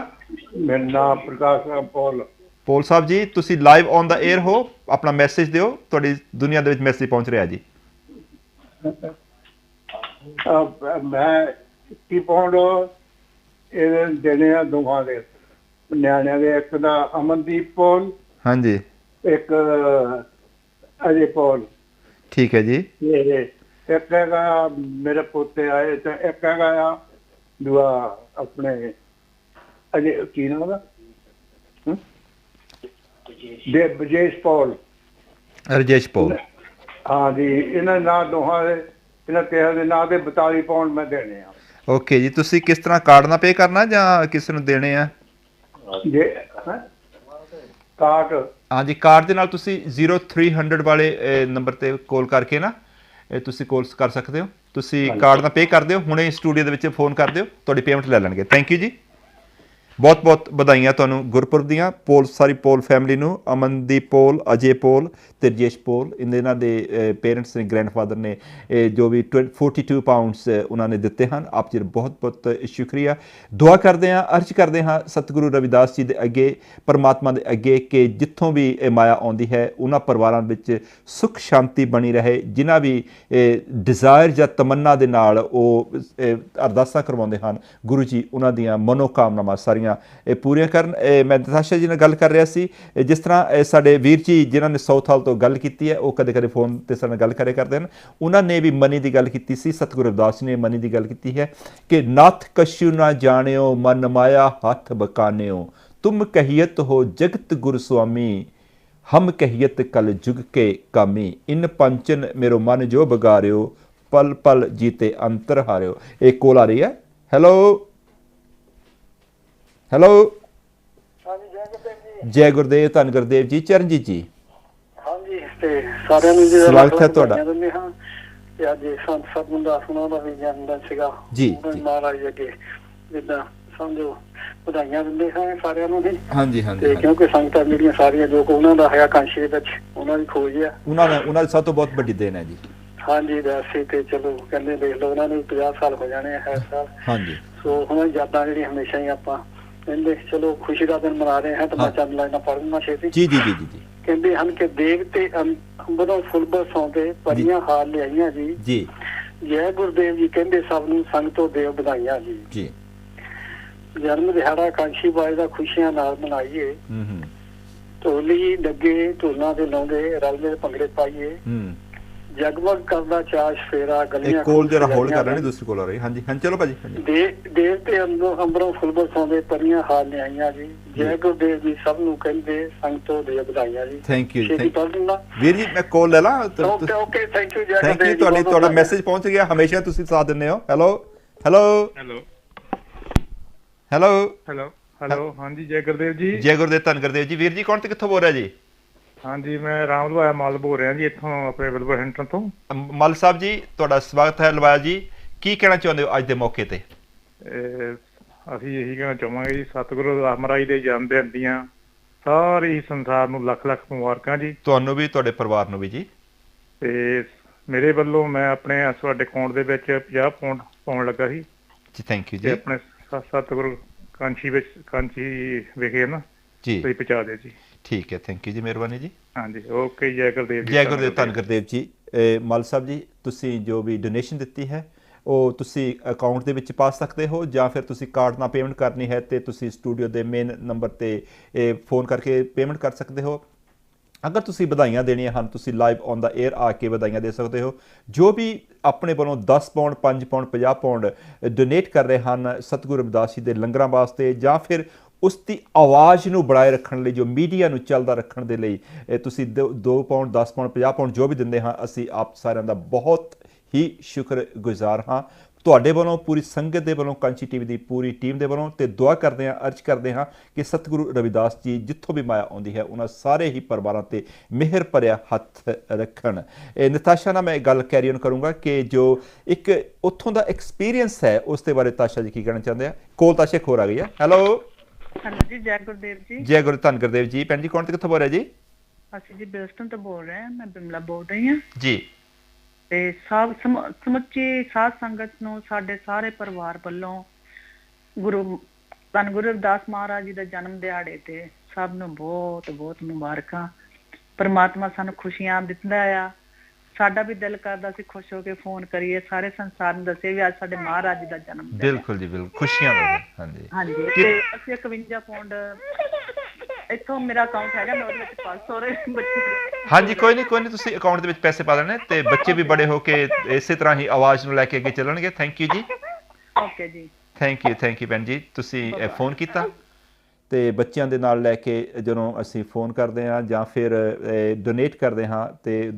ਮੇਰਾ ਨਾਮ ਪ੍ਰਕਾਸ਼ ਰਾਮ ਪੌਲ। ਪੌਲ ਸਾਹਿਬ ਜੀ ਤੁਸੀਂ ਲਾਈਵ ਔਨ ਦਾ 에ਅਰ ਹੋ, ਆਪਣਾ ਮੈਸੇਜ ਦਿਓ। ਤੁਹਾਡੀ ਦੁਨੀਆ ਦੇ ਵਿੱਚ ਮੈਸੇਜ ਪਹੁੰਚ ਰਿਹਾ ਜੀ। ਮੈਂ 21 ਪਾਉਂਡ ਇਹ ਦੇਣੇ ਆ ਦੋਹਾਂ ਦੇ ਨਿਆਣਿਆਂ ਦੇ। ਇੱਕ ਦਾ ਅਮਨਦੀਪ ਪੌਲ, ਹਾਂਜੀ ਇੱਕ ਅਜੇ ਪੌਲ। ਠੀਕ ਹੈ ਜੀ। ਇੱਕ ਹੈਗਾ ਮੇਰੇ ਪੋਤੇ ਆਏ ਤੇ ਇੱਕ ਹੈਗਾ ਆ ਦੂਆ ਆਪਣੇ ਅਜੇ ਕੀ ਨਾਮ ਉਹਦਾ ਬਜੇਸ਼ ਪੌਲ। ਰਜੇਸ਼ ਪੌਲ। ਹਾਂ ਜੀ। ਇਹਨਾਂ ਨਾਂ ਦੋਹਾਂ ਦੇ, ਇਹਨਾਂ ਤਿੰਨਾਂ ਦੇ ਨਾਂ ਦੇ 42 ਪਾਉਂਡ ਮੈਂ ਦੇਣੇ ਆ। ਓਕੇ ਜੀ। ਤੁਸੀਂ ਕਿਸ ਤਰ੍ਹਾਂ ਕਾਰਡ ਨਾਲ ਪੇ ਕਰਨਾ ਜਾਂ ਕਿਸੇ ਨੂੰ ਦੇਣੇ ਆ? ਜੇ ਕਾਰਡ। ਹਾਂਜੀ ਕਾਰਡ ਦੇ ਨਾਲ ਤੁਸੀਂ 0300 ਵਾਲੇ ਨੰਬਰ ਤੇ ਕਾਲ ਕਰਕੇ ਨਾ ਤੁਸੀਂ ਕਾਲ ਕਰ ਸਕਦੇ ਹੋ। ਤੁਸੀਂ ਕਾਰਡ ਨਾਲ ਪੇ ਕਰ ਦਿਓ, ਹੁਣੇ ਸਟੂਡੀਓ ਦੇ ਵਿੱਚ ਫੋਨ ਕਰ ਦਿਓ, ਤੁਹਾਡੀ ਪੇਮੈਂਟ ਲੈ ਲੈਣਗੇ। ਥੈਂਕ ਯੂ ਜੀ। ਬਹੁਤ ਬਹੁਤ ਵਧਾਈਆਂ ਤੁਹਾਨੂੰ ਗੁਰਪੁਰਬ ਦੀਆਂ। ਪੋਲ ਸਾਰੀ ਪੋਲ ਫੈਮਿਲੀ ਨੂੰ, ਅਮਨਦੀਪ ਪੋਲ, ਅਜੇ ਪੋਲ ਤੇ ਰਜੇਸ਼ ਪੋਲ, ਇਹਨਾਂ ਦੇ ਪੇਰੈਂਟਸ ਨੇ, ਗ੍ਰੈਂਡਫਾਦਰ ਨੇ ਜੋ ਵੀ 42 ਪਾਉਂਡਸ ਉਹਨਾਂ ਨੇ ਦਿੱਤੇ ਹਨ। ਆਪ ਜੀ ਦਾ ਬਹੁਤ ਬਹੁਤ ਸ਼ੁਕਰੀਆ। ਦੁਆ ਕਰਦੇ ਹਾਂ, ਅਰਜ਼ ਕਰਦੇ ਹਾਂ ਸਤਿਗੁਰੂ ਰਵਿਦਾਸ ਜੀ ਦੇ ਅੱਗੇ, ਪਰਮਾਤਮਾ ਦੇ ਅੱਗੇ ਕਿ ਜਿੱਥੋਂ ਵੀ ਇਹ ਮਾਇਆ ਆਉਂਦੀ ਹੈ ਉਹਨਾਂ ਪਰਿਵਾਰਾਂ ਵਿੱਚ ਸੁੱਖ ਸ਼ਾਂਤੀ ਬਣੀ ਰਹੇ। ਜਿਨ੍ਹਾਂ ਵੀ ਡਿਜ਼ਾਇਰ ਜਾਂ ਤਮੰਨਾ ਦੇ ਨਾਲ ਉਹ ਅਰਦਾਸਾਂ ਕਰਵਾਉਂਦੇ ਹਨ, ਗੁਰੂ ਜੀ ਉਹਨਾਂ ਦੀਆਂ ਮਨੋਕਾਮਨਾਵਾਂ ਸਾਰੀਆਂ ਇਹ ਪੂਰੀਆਂ ਕਰਨ। ਮੈਂ ਨਤਾਸ਼ਾ ਜੀ ਨਾਲ ਗੱਲ ਕਰ ਰਿਹਾ ਸੀ। ਜਿਸ ਤਰ੍ਹਾਂ ਸਾਡੇ ਵੀਰ ਜੀ ਜਿਨ੍ਹਾਂ ਨੇ ਸਾਊਥ ਹਾਲ ਤੋਂ ਗੱਲ ਕੀਤੀ ਹੈ, ਉਹ ਕਦੇ ਕਦੇ ਫੋਨ ਤੇ ਸਾਡੇ ਨਾਲ ਗੱਲ ਕਰਿਆ ਕਰਦੇ ਹਨ। ਉਹਨਾਂ ਨੇ ਵੀ ਮਨੀ ਦੀ ਗੱਲ ਕੀਤੀ ਸੀ। ਸਤਿਗੁਰੂ ਰਵਿਦਾਸ ਨੇ ਮਨੀ ਦੀ ਗੱਲ ਕੀਤੀ ਹੈ ਕਿ ਨਾਥ ਕਛੂ ਨਾ ਜਾਣਿਓ, ਮਨ ਮਾਇਆ ਹੱਥ ਬਕਾਨਿਓ, ਤੁਮ ਕਹੀਅਤ ਹੋ ਜਗਤ ਗੁਰ ਸੁਆਮੀ, ਹਮ ਕਹੀਅਤ ਕਲ ਜੁਗ ਕੇ ਕਾਮੀ, ਇਨ ਪੰਚਨ ਮੇਰੋ ਮਨ ਜੋ ਬਗਾਰਿਓ, ਪਲ ਪਲ ਜੀਤੇ ਅੰਤਰ ਹਾਰਿਓ। ਇਹ ਕੋਲ ਆ ਰਹੀ ਹੈ। ਹੈਲੋ ਹੈਲੋ ਜੈ ਗੁਰਦੇਵ। ਧੰਨ ਗੁਰਦੇਵ ਜੀ। ਚਰਨਜੀਤ ਜੀ। ਹਾਂਜੀ ਤੇ ਸਾਰਿਆਂ ਨੂੰ ਸਵਾਗਤ ਹੈ ਤੁਹਾਡਾ। ਤੇ ਅੱਜ ਸੰਤ ਸਤਿਗੁਰੂ ਦਾਸ ਉਹਨਾਂ ਦਾ ਵੀ ਜਨਮ ਦਿਨ ਸੀਗਾ ਜੀ, ਉਹਨਾਂ ਜੀ। ਮਹਾਰਾਜ ਅੱਗੇ ਜਿੱਦਾਂ ਸਮਝੋ ਵਧਾਈਆਂ ਦਿੰਦੇ ਹਾਂ ਸਾਰਿਆਂ ਨੂੰ ਜੀ ਹਾਂਜੀ ਤੇ ਹਾਂਜੀ ਕਿਉਂਕਿ ਸੰਗਤਾਂ ਜਿਹੜੀਆਂ ਸਾਰੀਆਂ ਜੋ ਕੋ ਉਹਨਾਂ ਦਾ ਹੈਗਾ ਕਾਂਸ਼ੀ ਦੇ ਵਿੱਚ ਉਹਨਾਂ ਦੀ ਖੋਜ ਆ ਉਹਨਾਂ ਦੀ ਸਭ ਤੋਂ ਬਹੁਤ ਵੱਡੀ ਦੇਣ ਹੈ ਜੀ। ਹਾਂਜੀ ਵੈਸੇ ਤੇ ਚਲੋ ਕਹਿੰਦੇ ਦੇਖ ਲਓ ਉਹਨਾਂ ਨੂੰ 50 ਸਾਲ ਹੋ ਜਾਣੇ ਆ ਇਸ ਸਾਲ ਹਾਂਜੀ ਸੋ ਉਹਨਾਂ ਦੀ ਯਾਦਾਂ ਜਿਹੜੀਆਂ ਹਮੇਸ਼ਾ ਹੀ ਆਪਾਂ ਕਹਿੰਦੇ ਚਲੋ ਖੁਸ਼ੀ ਦਾ ਦਿਨ ਮਨਾ ਰਹੇ ਹਾਂ ਤਾਂ ਮੈਂ ਚੰਦ ਲਾਈਨਾਂ ਪੜ੍ਹਨਾ ਛੇਤੀ ਜੀ ਜੀ ਜੀ ਜੀ ਜੀ ਕਹਿੰਦੇ ਹਨ ਕਿ ਦੇਵ ਤੇ ਅੰਬਰੋਂ ਫੁੱਲ ਬਰਸਾਉਂਦੇ ਪਰੀਆਂ ਹਾਰ ਲਿਆਈਆਂ ਜੀ ਜੀ ਜੈ ਗੁਰਦੇਵ ਜੀ ਕਹਿੰਦੇ ਸਭ ਨੂੰ ਸੰਗ ਤੋਂ ਦੇਵ ਵਧਾਈਆਂ ਜੀ ਜੀ ਜਨਮ ਦਿਹਾੜਾ ਕਾਂਸ਼ੀ ਬਾਈ ਦਾ ਖੁਸ਼ੀਆਂ ਨਾਲ ਮਨਾਈਏ ਢੋਲੀ ਲੱਗੇ ਢੋਲਾਂ ਦੇ ਲਾਉਂਦੇ ਰਲਦੇ ਭੰਗੜੇ ਪਾਈਏ ਜਗਮਗ ਕਰਦਾ ਚਾਸ਼ ਫੇਰਾ ਗਲੀਆਂ ਇੱਕ ਕੋਲ ਜਰਾ ਹੋਲਡ ਕਰ ਲੈਣੀ ਦੂਸਰੀ ਕੋਲ ਆ ਰਹੀ ਹਾਂਜੀ ਹਾਂਜੀ ਚਲੋ ਭਾਜੀ ਦੇਵ ਤੇ ਅੰਬਰੋਂ ਫੁੱਲ ਬਰਸਾਉਂਦੇ ਪਰੀਆਂ ਹਾਰ ਲਿਆਈਆਂ ਜੀ ਜੈ ਗੁਰਦੇਵ ਜੀ ਸਭ ਨੂੰ ਕਹਿੰਦੇ ਸੰਗ ਤੋਂ ਦੇ ਵਧਾਈਆਂ ਜੀ ਥੈਂਕ ਯੂ ਵੀਰ ਵੀਰ ਜੀ ਮੈਂ ਕਾਲ ਲੈ ਲਾਂ okay thank you thank you ਤੁਹਾਡਾ ਮੈਸੇਜ ਪਹੁੰਚ ਗਿਆ ਹਮੇਸ਼ਾ ਤੁਸੀਂ ਸਾਥ ਦਿੰਦੇ ਹੋ hello hello hello hello hello hello ਹਾਂਜੀ ਜੈ ਗੁਰਦੇਵ ਜੀ ਜੈ ਗੁਰਦੇਵ ਧੰਨ ਗੁਰਦੇਵ ਜੀ ਵੀਰ ਜੀ ਕੌਣ ਤੇ ਕਿੱਥੋਂ ਬੋਲ ਰਿਹਾ ਜੀ ਹਾਂਜੀ ਮੈਂ ਰਾਮ ਲਵਾਇਆ ਮਲ ਬੋਲ ਰਿਹਾ ਜੀ ਇੱਥੋਂ ਆਪਣੇ ਵਿਲਵਰਹੈਂਪਟਨ ਤੋਂ ਮਲ ਸਾਹਿਬ ਜੀ ਤੁਹਾਡਾ ਸਵਾਗਤ ਹੈ ਲਵਾਇਆ ਜੀ ਕੀ ਕਹਿਣਾ ਚਾਹੁੰਦੇ ਹੋ ਅੱਜ ਦੇ ਮੌਕੇ ਤੇ ਅਸੀਂ ਇਹੀ ਕਹਿਣਾ ਚਾਹਾਂਗੇ ਜੀ ਸਤਿਗੁਰੂ ਮਹਾਰਾਜ ਦੇ ਜਨਮ ਦਿਨ ਦੀਆਂ ਸਾਰੇ ਸੰਸਾਰ ਨੂੰ ਲੱਖ ਲੱਖ ਮੁਬਾਰਕਾਂ ਜੀ ਤੁਹਾਨੂੰ ਵੀ ਤੁਹਾਡੇ ਪਰਿਵਾਰ ਨੂੰ ਵੀ ਜੀ ਤੇ ਮੇਰੇ ਵੱਲੋਂ ਮੈਂ ਆਪਣੇ ਤੁਹਾਡੇ ਅਕਾਊਂਟ ਦੇ ਵਿੱਚ 50 ਪਾਉਂਡ ਪਾਉਣ ਲੱਗਾ ਸੀ ਜੀ ਥੈਂਕ ਯੂ ਤੇ ਜੀ ਆਪਣੇ ਸਤਿਗੁਰੂ ਕਾਂਸ਼ੀ ਵਿਖੇ ਨਾ ਜੀ ਤੁਸੀਂ ਪਹੁੰਚਾ ਦਿਓ ਜੀ ਠੀਕ ਹੈ ਥੈਂਕ ਯੂ ਜੀ ਮਿਹਰਬਾਨੀ ਜੀ ਹਾਂਜੀ ਓਕੇ ਜੈ ਗੁਰਦੇਵ ਜੀ ਜੈ ਗੁਰਦੇਵ ਧੰਨ ਗੁਰਦੇਵ ਜੀ ਮਲ ਸਾਹਿਬ ਜੀ ਤੁਸੀਂ ਜੋ ਵੀ ਡੋਨੇਸ਼ਨ ਦਿੱਤੀ ਹੈ ਉਹ ਤੁਸੀਂ ਅਕਾਊਂਟ ਦੇ ਵਿੱਚ ਪਾ ਸਕਦੇ ਹੋ ਜਾਂ ਫਿਰ ਤੁਸੀਂ ਕਾਰਡ ਨਾਲ ਪੇਮੈਂਟ ਕਰਨੀ ਹੈ ਤੇ ਤੁਸੀਂ ਸਟੂਡੀਓ ਦੇ ਮੇਨ ਨੰਬਰ ਤੇ ਫੋਨ ਕਰਕੇ ਪੇਮੈਂਟ ਕਰ ਸਕਦੇ ਹੋ ਅਗਰ ਤੁਸੀਂ ਵਧਾਈਆਂ ਦੇਣੀਆਂ ਹਨ ਤੁਸੀਂ ਲਾਈਵ ਔਨ ਦਾ 에ਅਰ ਆ ਕੇ ਵਧਾਈਆਂ ਦੇ ਸਕਦੇ ਹੋ ਜੋ ਵੀ ਆਪਣੇ ਵੱਲੋਂ 10 ਪਾਉਂਡ 5 ਪਾਉਂਡ 50 ਪਾਉਂਡ ਡੋਨੇਟ ਕਰ ਰਹੇ ਹਨ ਸਤਿਗੁਰੂ ਰਵਿਦਾਸ ਜੀ ਦੇ ਲੰਗਰਾਂ ਵਾਸਤੇ ਜਾਂ ਫਿਰ ਉਸ ਦੀ ਆਵਾਜ਼ ਨੂੰ ਬਣਾਏ ਰੱਖਣ ਲਈ ਜੋ ਮੀਡੀਆ ਨੂੰ ਚੱਲਦਾ ਰੱਖਣ ਦੇ ਲਈ ਤੁਸੀਂ 2 ਪਾਉਂਡ 10 ਪਾਉਂਡ 50 ਪਾਉਂਡ ਜੋ ਵੀ ਦਿੰਦੇ ਹਾਂ ਅਸੀਂ ਆਪ ਸਾਰਿਆਂ ਦਾ ਬਹੁਤ ਹੀ ਸ਼ੁਕਰਗੁਜ਼ਾਰ ਹਾਂ ਤੁਹਾਡੇ ਵੱਲੋਂ ਪੂਰੀ ਸੰਗਤ ਦੇ ਵੱਲੋਂ ਕਾਂਸ਼ੀ ਟੀਵੀ ਦੀ ਪੂਰੀ ਟੀਮ ਦੇ ਵੱਲੋਂ ਤੇ ਦੁਆ ਕਰਦੇ ਹਾਂ ਅਰਜ਼ ਕਰਦੇ ਹਾਂ ਕਿ ਸਤਿਗੁਰੂ ਰਵਿਦਾਸ ਜੀ ਜਿੱਥੋਂ ਵੀ ਮਾਇਆ ਆਉਂਦੀ ਹੈ ਉਹਨਾਂ ਸਾਰੇ ਹੀ ਪਰਿਵਾਰਾਂ ਤੇ ਮਿਹਰ ਭਰਿਆ ਹੱਥ ਰੱਖਣ ਨਤਾਸ਼ਾ ਨਾਲ ਮੈਂ ਗੱਲ ਕੈਰੀ ਔਨ ਕਰੂੰਗਾ ਕਿ ਜੋ ਇੱਕ ਉੱਥੋਂ ਦਾ ਐਕਸਪੀਰੀਅੰਸ ਹੈ ਉਸ ਦੇ ਬਾਰੇ ਤਾਸ਼ਾ ਜੀ ਕੀ ਕਹਿਣਾ ਚਾਹੁੰਦੇ ਆ ਕੋਲ ਤਾਸ਼ਾ ਖੋਰ ਆ ਗਈ ਹੈ ਹੈਲੋ ਜੀ ਜੈ ਗੁਰਦੇਵ ਜੀ ਜੈ ਗੁਰੂ ਧੰਨ ਗੁਰਦੇਵ ਜੀ ਭੈਣ ਜੀ ਕੌਣ ਤੇ ਕਿੱਥੋਂ ਬੋਲ ਰਿਹਾ ਜੀ ਅਸੀਂ ਜੀ ਬਿਲਸਟਨ ਤੋਂ ਬੋਲ ਰਹੇ ਹਾਂ ਮੈਂ ਬਿਮਲਾ ਬੋਲ ਰਹੀ ਹਾਂ ਜੀ ਤੇ ਸਭ ਸਮੁੱਚੀ ਸਾਧ ਸੰਗਤ ਨੂੰ ਸਾਡੇ ਸਾਰੇ ਪਰਿਵਾਰ ਵੱਲੋਂ ਧੰਨ ਗੁਰੂ ਰਵਿਦਾਸ ਮਹਾਰਾਜ ਜੀ ਦਾ ਜਨਮ ਦਿਹਾੜੇ ਤੇ ਸਭ ਨੂੰ ਬਹੁਤ ਬਹੁਤ ਮੁਬਾਰਕਾਂ ਪਰਮਾਤਮਾ ਸਾਨੂੰ ਖੁਸ਼ੀਆਂ ਦਿੰਦਾ ਆ ਸਾਡਾ ਵੀ ਦਿਲ ਕਰਦਾ ਸੀ ਖੁਸ਼ ਹੋ ਕੇ ਫੋਨ ਕਰੀਏ ਸਾਰੇ ਸੰਸਾਰ ਨੂੰ ਦੱਸੀਏ ਵੀ ਅੱਜ ਸਾਡੇ ਮਹਾਰਾਜ ਜੀ ਦਾ ਜਨਮ ਦਿਨ ਬਿਲਕੁਲ ਜੀ ਬਿਲਕੁਲ ਖੁਸ਼ੀਆਂ ਦਾ ਹਾਂਜੀ ਹਾਂਜੀ ਤੇ ਅਸੀਂ 51 ਪਾਉਂਡ ਇੱਥੋਂ ਮੇਰਾ ਅਕਾਊਂਟ ਹੈਗਾ ਮੈਂ ਉਹਦੇ ਵਿੱਚ 500 ਦੇ ਬੱਚੇ ਹਾਂਜੀ ਕੋਈ ਨਹੀਂ ਤੁਸੀਂ ਅਕਾਊਂਟ ਦੇ ਵਿੱਚ ਪੈਸੇ ਪਾ ਦੇਣੇ ਤੇ ਬੱਚੇ ਵੀ ਬੜੇ ਹੋ ਕੇ ਇਸੇ ਤਰ੍ਹਾਂ ਹੀ ਆਵਾਜ਼ ਨੂੰ ਲੈ ਕੇ ਅੱਗੇ ਚੱਲਣਗੇ ਥੈਂਕ ਯੂ ਜੀ ਓਕੇ ਜੀ ਥੈਂਕ ਯੂ ਭੈਣ ਜੀ ਤੁਸੀਂ ਫੋਨ ਕੀਤਾ ਤੇ ਬੱਚਿਆਂ ਦੇ ਨਾਲ ਲੈ ਕੇ ਜਦੋਂ ਅਸੀਂ ਫੋਨ ਕਰਦੇ ਹਾਂ ਜਾਂ ਫਿਰ ਡੋਨੇਟ ਕਰਦੇ ਹਾਂ ਤੇ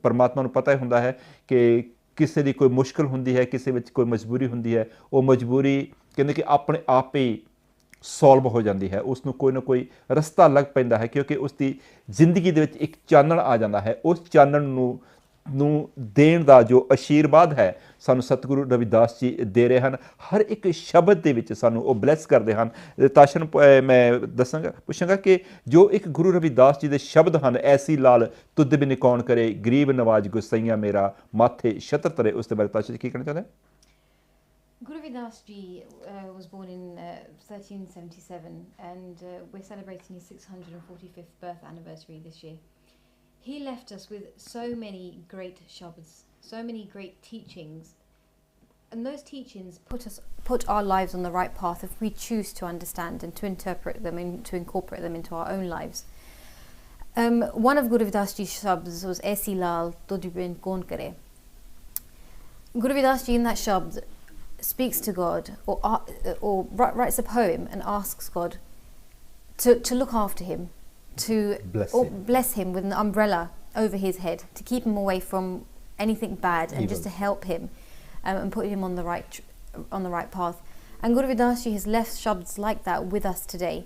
ਪਰਮਾਤਮਾ ਨੂੰ ਪਤਾ ਹੀ ਹੁੰਦਾ ਹੈ ਕਿ ਕਿਸੇ ਦੀ ਕੋਈ ਮੁਸ਼ਕਲ ਹੁੰਦੀ ਹੈ ਕਿਸੇ ਵਿੱਚ ਕੋਈ ਮਜਬੂਰੀ ਹੁੰਦੀ ਹੈ ਉਹ ਮਜਬੂਰੀ ਕਹਿੰਦੇ ਕਿ ਆਪਣੇ ਆਪ ਹੀ ਸੋਲਵ ਹੋ ਜਾਂਦੀ ਹੈ ਉਸ ਨੂੰ ਕੋਈ ਨਾ ਕੋਈ ਰਸਤਾ ਲੱਗ ਪੈਂਦਾ ਹੈ ਕਿਉਂਕਿ ਉਸ ਦੀ ਜ਼ਿੰਦਗੀ ਦੇ ਵਿੱਚ ਇੱਕ ਚਾਨਣ ਆ ਜਾਂਦਾ ਹੈ ਉਸ ਚਾਨਣ ਨੂੰ ਦੇਣ ਦਾ ਜੋ ਆਸ਼ੀਰਵਾਦ ਹੈ ਸਾਨੂੰ ਸਤਿਗੁਰੂ ਰਵਿਦਾਸ ਜੀ ਦੇ ਰਹੇ ਹਨ ਹਰ ਇੱਕ ਸ਼ਬਦ ਦੇ ਵਿੱਚ ਸਾਨੂੰ ਉਹ ਬਲੈਸ ਕਰਦੇ ਹਨ ਤਾਸ਼ਨ ਮੈਂ ਪੁੱਛਾਂਗਾ ਕਿ ਜੋ ਇੱਕ ਗੁਰੂ ਰਵਿਦਾਸ ਜੀ ਦੇ ਸ਼ਬਦ ਹਨ ਐਸੀ ਲਾਲ ਤੁਧ ਬਿਨ ਕੌਣ ਕਰੇ ਗਰੀਬ ਨਵਾਜ ਗੁਸਈਆਂ ਮੇਰਾ ਮਾਥੇ ਛਤਰ ਤਰੇ ਉਸ ਦੇ ਬਾਰੇ ਤਾਸ਼ਨ ਜੀ ਕੀ ਕਹਿਣਾ ਚਾਹੁੰਦੇ Guru Ravidass ji was born in 1377 and we're celebrating his 645th birth anniversary this year. He left us with so many great shabds, so many great teachings, and those teachings put our lives on the right path if we choose to understand and to interpret them and to incorporate them into our own lives. One of Guru Ravidass ji's shabds was Aisi Lal Tudh bin Kaun Kare. Guru Ravidass ji in that shabd speaks to God or writes a poem and asks God to look after him, to bless him with an umbrella over his head, to keep him away from anything bad and just to help him and put him on the right path. And Guru Ravidass ji has left shabds like that with us today.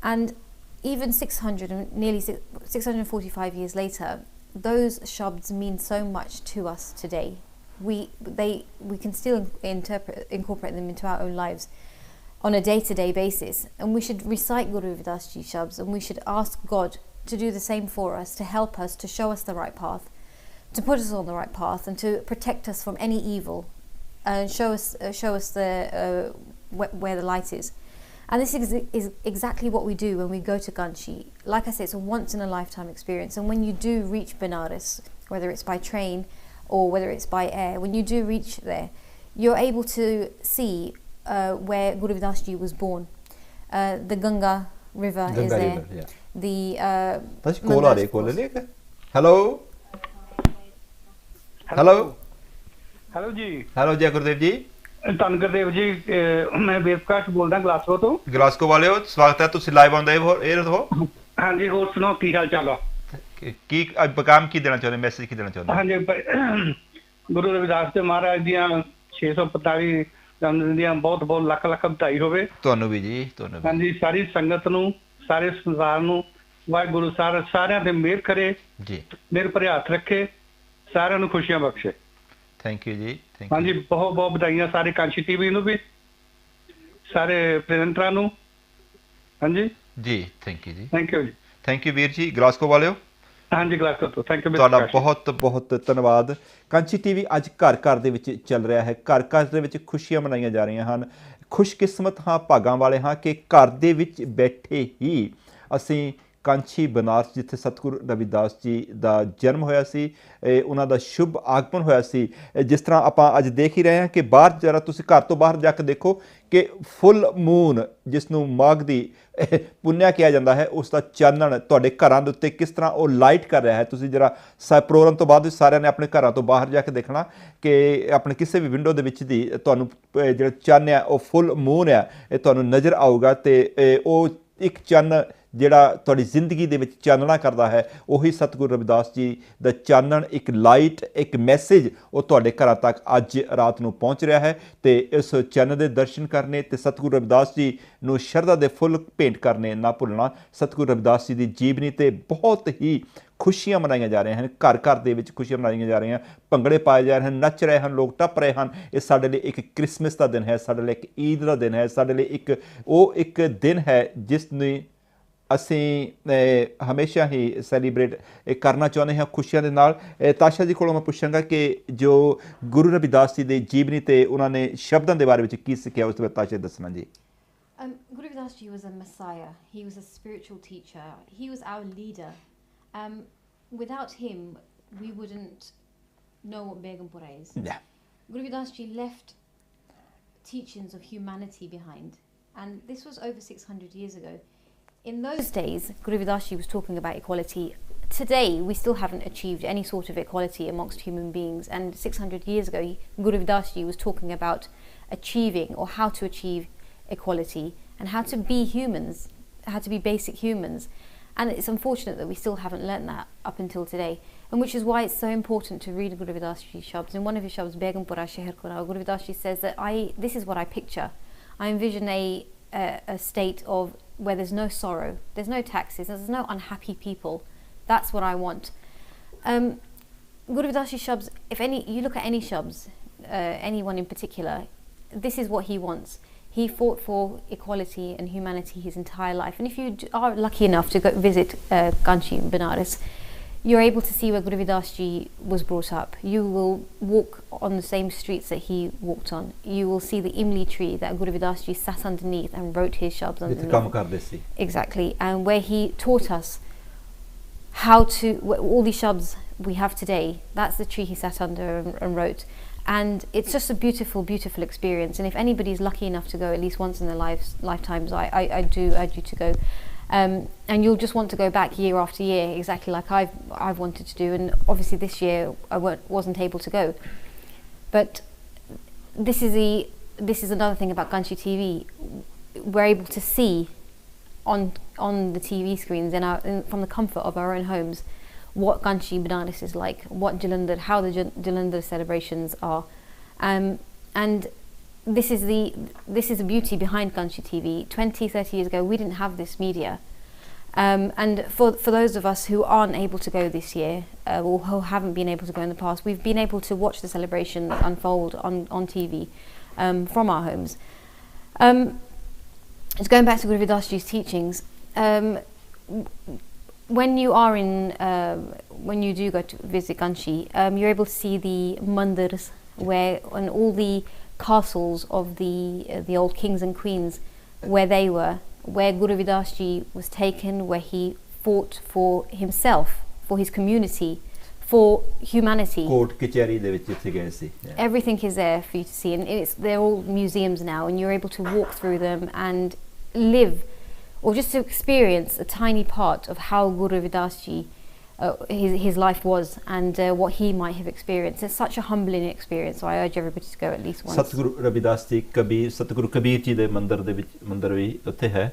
And even 645 years later, those shabds mean so much to us today. we can still incorporate them into our own lives on a day-to-day basis, and we should recite Guru Ravidass ji shabds, and we should ask God to do the same for us, to help us, to show us the right path, to put us on the right path, and to protect us from any evil, and show us the where the light is. And this is exactly what we do when we go to Kanchi. Like I said, it's a once in a lifetime experience, and when you do reach Benares, whether it's by train or whether it's by air, when you do reach there, you're able to see where Guru Ravidass ji was born. The Ganga River is there. River, yeah. The Hello. Hello. Hello ਜੀ hello ਜੈ ਗੁਰਦੇਵ ਜੀ ਧੰਨ ਗੁਰਦੇਵ ਜੀ ਮੈਂ ਵੇਵਕਾਸ਼ ਬੋਲਦਾ Glasgow ਤੋਂ Glasgow ਵਾਲਿਓ ਸਵਾਗਤ ਹੈ ਤੁਸੀਂ ਲਾਈਵ ਆਨ ਦਾ 에ਅਰ ਹੋ ਹਾਂਜੀ ਹੋਰ ਸੁਣਾਓ ਕੀ ਹਾਲ ਚਾਲ ਆ ਕੀ ਪੈਗਾਮ ਕੀ ਦੇਣਾ ਚਾਹੁੰਦੇ ਮੈਸੇਜ ਕੀ ਦੇਣਾ ਚਾਹੁੰਦੇ ਹਾਂਜੀ ਗੁਰੂ ਰਵਿਦਾਸ ਦੇ ਮਹਾਰਾਜ ਦੀਆਂ 645 ਜਨਮ ਦਿਨ ਦੀਆਂ ਬਹੁਤ ਬਹੁਤ ਲੱਖ ਲੱਖ ਵਧਾਈ ਹੋਵੇ ਤੁਹਾਨੂੰ ਵੀ ਜੀ ਤੁਹਾਨੂੰ ਵੀ ਹਾਂਜੀ ਸਾਰੀ ਸੰਗਤ ਨੂੰ ਸਾਰੇ ਸੰਸਾਰ ਨੂੰ ਵਾਹਿਗੁਰੂ ਸਾਰਿਆਂ ਤੇ ਮਿਹਰ ਕਰੇ ਜੀ ਮਿਹਰ ਭਰੇ ਹੱਥ ਰੱਖੇ ਸਾਰਿਆਂ ਨੂੰ ਖੁਸ਼ੀਆਂ ਬਖਸ਼ੇ ਥੈਂਕ ਯੂ ਜੀ ਹਾਂਜੀ ਬਹੁਤ ਬਹੁਤ ਵਧਾਈਆਂ ਸਾਰੇ ਕਾਂਸ਼ੀ ਟੀਵੀ ਨੂੰ ਵੀ ਸਾਰੇ ਪ੍ਰੈਜ਼ੈਂਟਰਾਂ ਨੂੰ ਹਾਂਜੀ ਜੀ ਥੈਂਕ ਯੂ ਜੀ ਥੈਂਕ ਯੂ ਵੀਰ ਜੀ ਗਲਾਸਗੋ ਵਾਲਿਓ ਹਾਂਜੀ ਗਲਾਸਗੋ ਤੋਂ ਥੈਂਕ ਯੂ ਤੁਹਾਡਾ ਬਹੁਤ ਬਹੁਤ ਧੰਨਵਾਦ ਕਾਂਚੀ ਟੀਵੀ ਅੱਜ ਘਰ ਘਰ ਦੇ ਵਿੱਚ ਚੱਲ ਰਿਹਾ ਹੈ ਘਰ ਘਰ ਦੇ ਵਿੱਚ ਖੁਸ਼ੀਆਂ ਮਨਾਈਆਂ ਜਾ ਰਹੀਆਂ ਹਨ ਖੁਸ਼ਕਿਸਮਤ ਹਾਂ ਭਾਗਾਂ ਵਾਲੇ ਹਾਂ ਕਿ ਘਰ ਦੇ ਵਿੱਚ ਬੈਠੇ ਹੀ ਅਸੀਂ ਕਾਂਚੀ ਬਨਾਰਸ ਜਿੱਥੇ ਸਤਿਗੁਰੂ ਰਵਿਦਾਸ ਜੀ ਦਾ ਜਨਮ ਹੋਇਆ ਸੀ ਉਹਨਾਂ ਦਾ ਸ਼ੁਭ ਆਗਮਨ ਹੋਇਆ ਸੀ ਜਿਸ ਤਰ੍ਹਾਂ ਆਪਾਂ ਅੱਜ ਦੇਖ ਹੀ ਰਹੇ ਹਾਂ ਕਿ ਬਾਹਰ ਜਰਾ ਤੁਸੀਂ ਘਰ ਤੋਂ ਬਾਹਰ ਜਾ ਕੇ ਦੇਖੋ ਕਿ ਫੁੱਲ ਮੂਨ ਜਿਸ ਨੂੰ ਮਾਘ ਦੀ ਪੁੰਨਿਆ ਕਿਹਾ ਜਾਂਦਾ ਹੈ ਉਸ ਦਾ ਚਾਨਣ ਤੁਹਾਡੇ ਘਰਾਂ ਦੇ ਉੱਤੇ ਕਿਸ ਤਰ੍ਹਾਂ ਉਹ ਲਾਈਟ ਕਰ ਰਿਹਾ ਹੈ ਤੁਸੀਂ ਜਰਾ ਪ੍ਰੋਗਰਾਮ ਤੋਂ ਬਾਅਦ ਸਾਰਿਆਂ ਨੇ ਆਪਣੇ ਘਰਾਂ ਤੋਂ ਬਾਹਰ ਜਾ ਕੇ ਦੇਖਣਾ ਕਿ ਆਪਣੇ ਕਿਸੇ ਵੀ ਵਿੰਡੋ ਦੇ ਵਿੱਚ ਦੀ ਤੁਹਾਨੂੰ ਜਿਹੜਾ ਚੰਨ ਆ ਉਹ ਫੁੱਲ ਮੂਨ ਆ ਇਹ ਤੁਹਾਨੂੰ ਨਜ਼ਰ ਆਊਗਾ ਅਤੇ ਉਹ ਇੱਕ ਚੰਨ ਜਿਹੜਾ ਤੁਹਾਡੀ ਜ਼ਿੰਦਗੀ ਦੇ ਵਿੱਚ ਚਾਨਣਾ ਕਰਦਾ ਹੈ ਉਹੀ ਸਤਿਗੁਰੂ ਰਵਿਦਾਸ ਜੀ ਦਾ ਚਾਨਣ ਇੱਕ ਲਾਈਟ ਇੱਕ ਮੈਸੇਜ ਉਹ ਤੁਹਾਡੇ ਘਰਾਂ ਤੱਕ ਅੱਜ ਰਾਤ ਨੂੰ ਪਹੁੰਚ ਰਿਹਾ ਹੈ ਅਤੇ ਇਸ ਚੰਨ ਦੇ ਦਰਸ਼ਨ ਕਰਨੇ ਅਤੇ ਸਤਿਗੁਰੂ ਰਵਿਦਾਸ ਜੀ ਨੂੰ ਸ਼ਰਧਾ ਦੇ ਫੁੱਲ ਭੇਂਟ ਕਰਨੇ ਨਾ ਭੁੱਲਣਾ ਸਤਿਗੁਰੂ ਰਵਿਦਾਸ ਜੀ ਦੀ ਜੀਵਨੀ 'ਤੇ ਬਹੁਤ ਹੀ ਖੁਸ਼ੀਆਂ ਮਨਾਈਆਂ ਜਾ ਰਹੀਆਂ ਹਨ ਘਰ ਘਰ ਦੇ ਵਿੱਚ ਖੁਸ਼ੀਆਂ ਮਨਾਈਆਂ ਜਾ ਰਹੀਆਂ ਭੰਗੜੇ ਪਾਏ ਜਾ ਰਹੇ ਹਨ ਨੱਚ ਰਹੇ ਹਨ ਲੋਕ ਟੱਪ ਰਹੇ ਹਨ ਇਹ ਸਾਡੇ ਲਈ ਇੱਕ ਕ੍ਰਿਸਮਸ ਦਾ ਦਿਨ ਹੈ ਸਾਡੇ ਲਈ ਇੱਕ ਈਦ ਦਾ ਦਿਨ ਹੈ ਸਾਡੇ ਲਈ ਇੱਕ ਦਿਨ ਹੈ ਜਿਸ ਨੂੰ ਅਸੀਂ ਹਮੇਸ਼ਾ ਹੀ ਸੈਲੀਬ੍ਰੇਟ ਕਰਨਾ ਚਾਹੁੰਦੇ ਹਾਂ ਖੁਸ਼ੀਆਂ ਦੇ ਨਾਲ ਤਾਸ਼ਾ ਜੀ ਕੋਲੋਂ ਮੈਂ ਪੁੱਛਾਂਗਾ ਕਿ ਜੋ ਗੁਰੂ ਰਵਿਦਾਸ ਜੀ ਦੇ ਜੀਵਨੀ 'ਤੇ ਉਹਨਾਂ ਨੇ ਸ਼ਬਦਾਂ ਦੇ ਬਾਰੇ ਵਿੱਚ ਕੀ ਸਿੱਖਿਆ ਉਸ ਤੋਂ ਬਾਅਦ ਤਾਸ਼ਾ ਦੱਸਣਾ ਜੀ Guru Ravidass ji was a messiah. He was a spiritual teacher. He was our leader. Without him, we wouldn't know what Begumpura is. Yeah. Guru Ravidass ji left teachings of humanity behind, and this was over 600 years ago. In those days, Guru Ravidass ji was talking about equality. Today, we still haven't achieved any sort of equality amongst human beings, and 600 years ago, Guru Ravidass ji was talking about achieving or how to achieve equality and how to be humans, how to be basic humans. And it's unfortunate that we still haven't learnt that up until today, and which is why it's so important to read Guru Ravidass ji shabds. In one of his shabds, Begumpura Sheher Kora, Guru Ravidass ji says that this is what I picture. I envision a state of where there's no sorrow, there's no taxes, there's no unhappy people. That's what I want. Guru Ravidass ji shabds, you look at any shabds, anyone in particular, this is what he wants. He fought for equality and humanity his entire life. And if you are lucky enough to go visit Kanchi Benares, you're able to see where Guru Ravidass ji was brought up. You will walk on the same streets that he walked on. You will see the imli tree that Guru Ravidass ji sat underneath and wrote his shabds underneath. Exactly. And where he taught us how to, all these shabds we have today, that's the tree he sat under and wrote. And it's just a beautiful, beautiful experience. And if anybody's lucky enough to go at least once in their lifetimes, I do urge you to go. And you'll just want to go back year after year, exactly like I've wanted to do. And obviously this year I wasn't able to go. But this is another thing about Kanchi TV. We're able to see on the TV screens from the comfort of our own homes what Kanchi Benares is like, how the Jalandhar celebrations are, and this is the beauty behind Kanchi TV. 20-30 years ago, we didn't have this media. And for those of us who aren't able to go this year, or who haven't been able to go in the past, we've been able to watch the celebration unfold on TV from our homes. Just going back to Guru Ravidass Ji's teachings, when you are when you do go to visit Kanchi, you're able to see the mandirs, and all the castles of the old kings and queens, where they were, where Guru Ravidass Ji was taken, where he fought for himself, for his community, for humanity. Everything is there for you to see, and they're all museums now, and you're able to walk through them and live, or just to experience a tiny part of how Guru Ravidass Ji, his life was, and what he might have experienced. It's such a humbling experience, so I urge everybody to go at least once. Satguru Ravidass Ji Satguru Kabir Ji ਦੇ ਮੰਦਰ ਵੀ ਉੱਥੇ ਹੈ,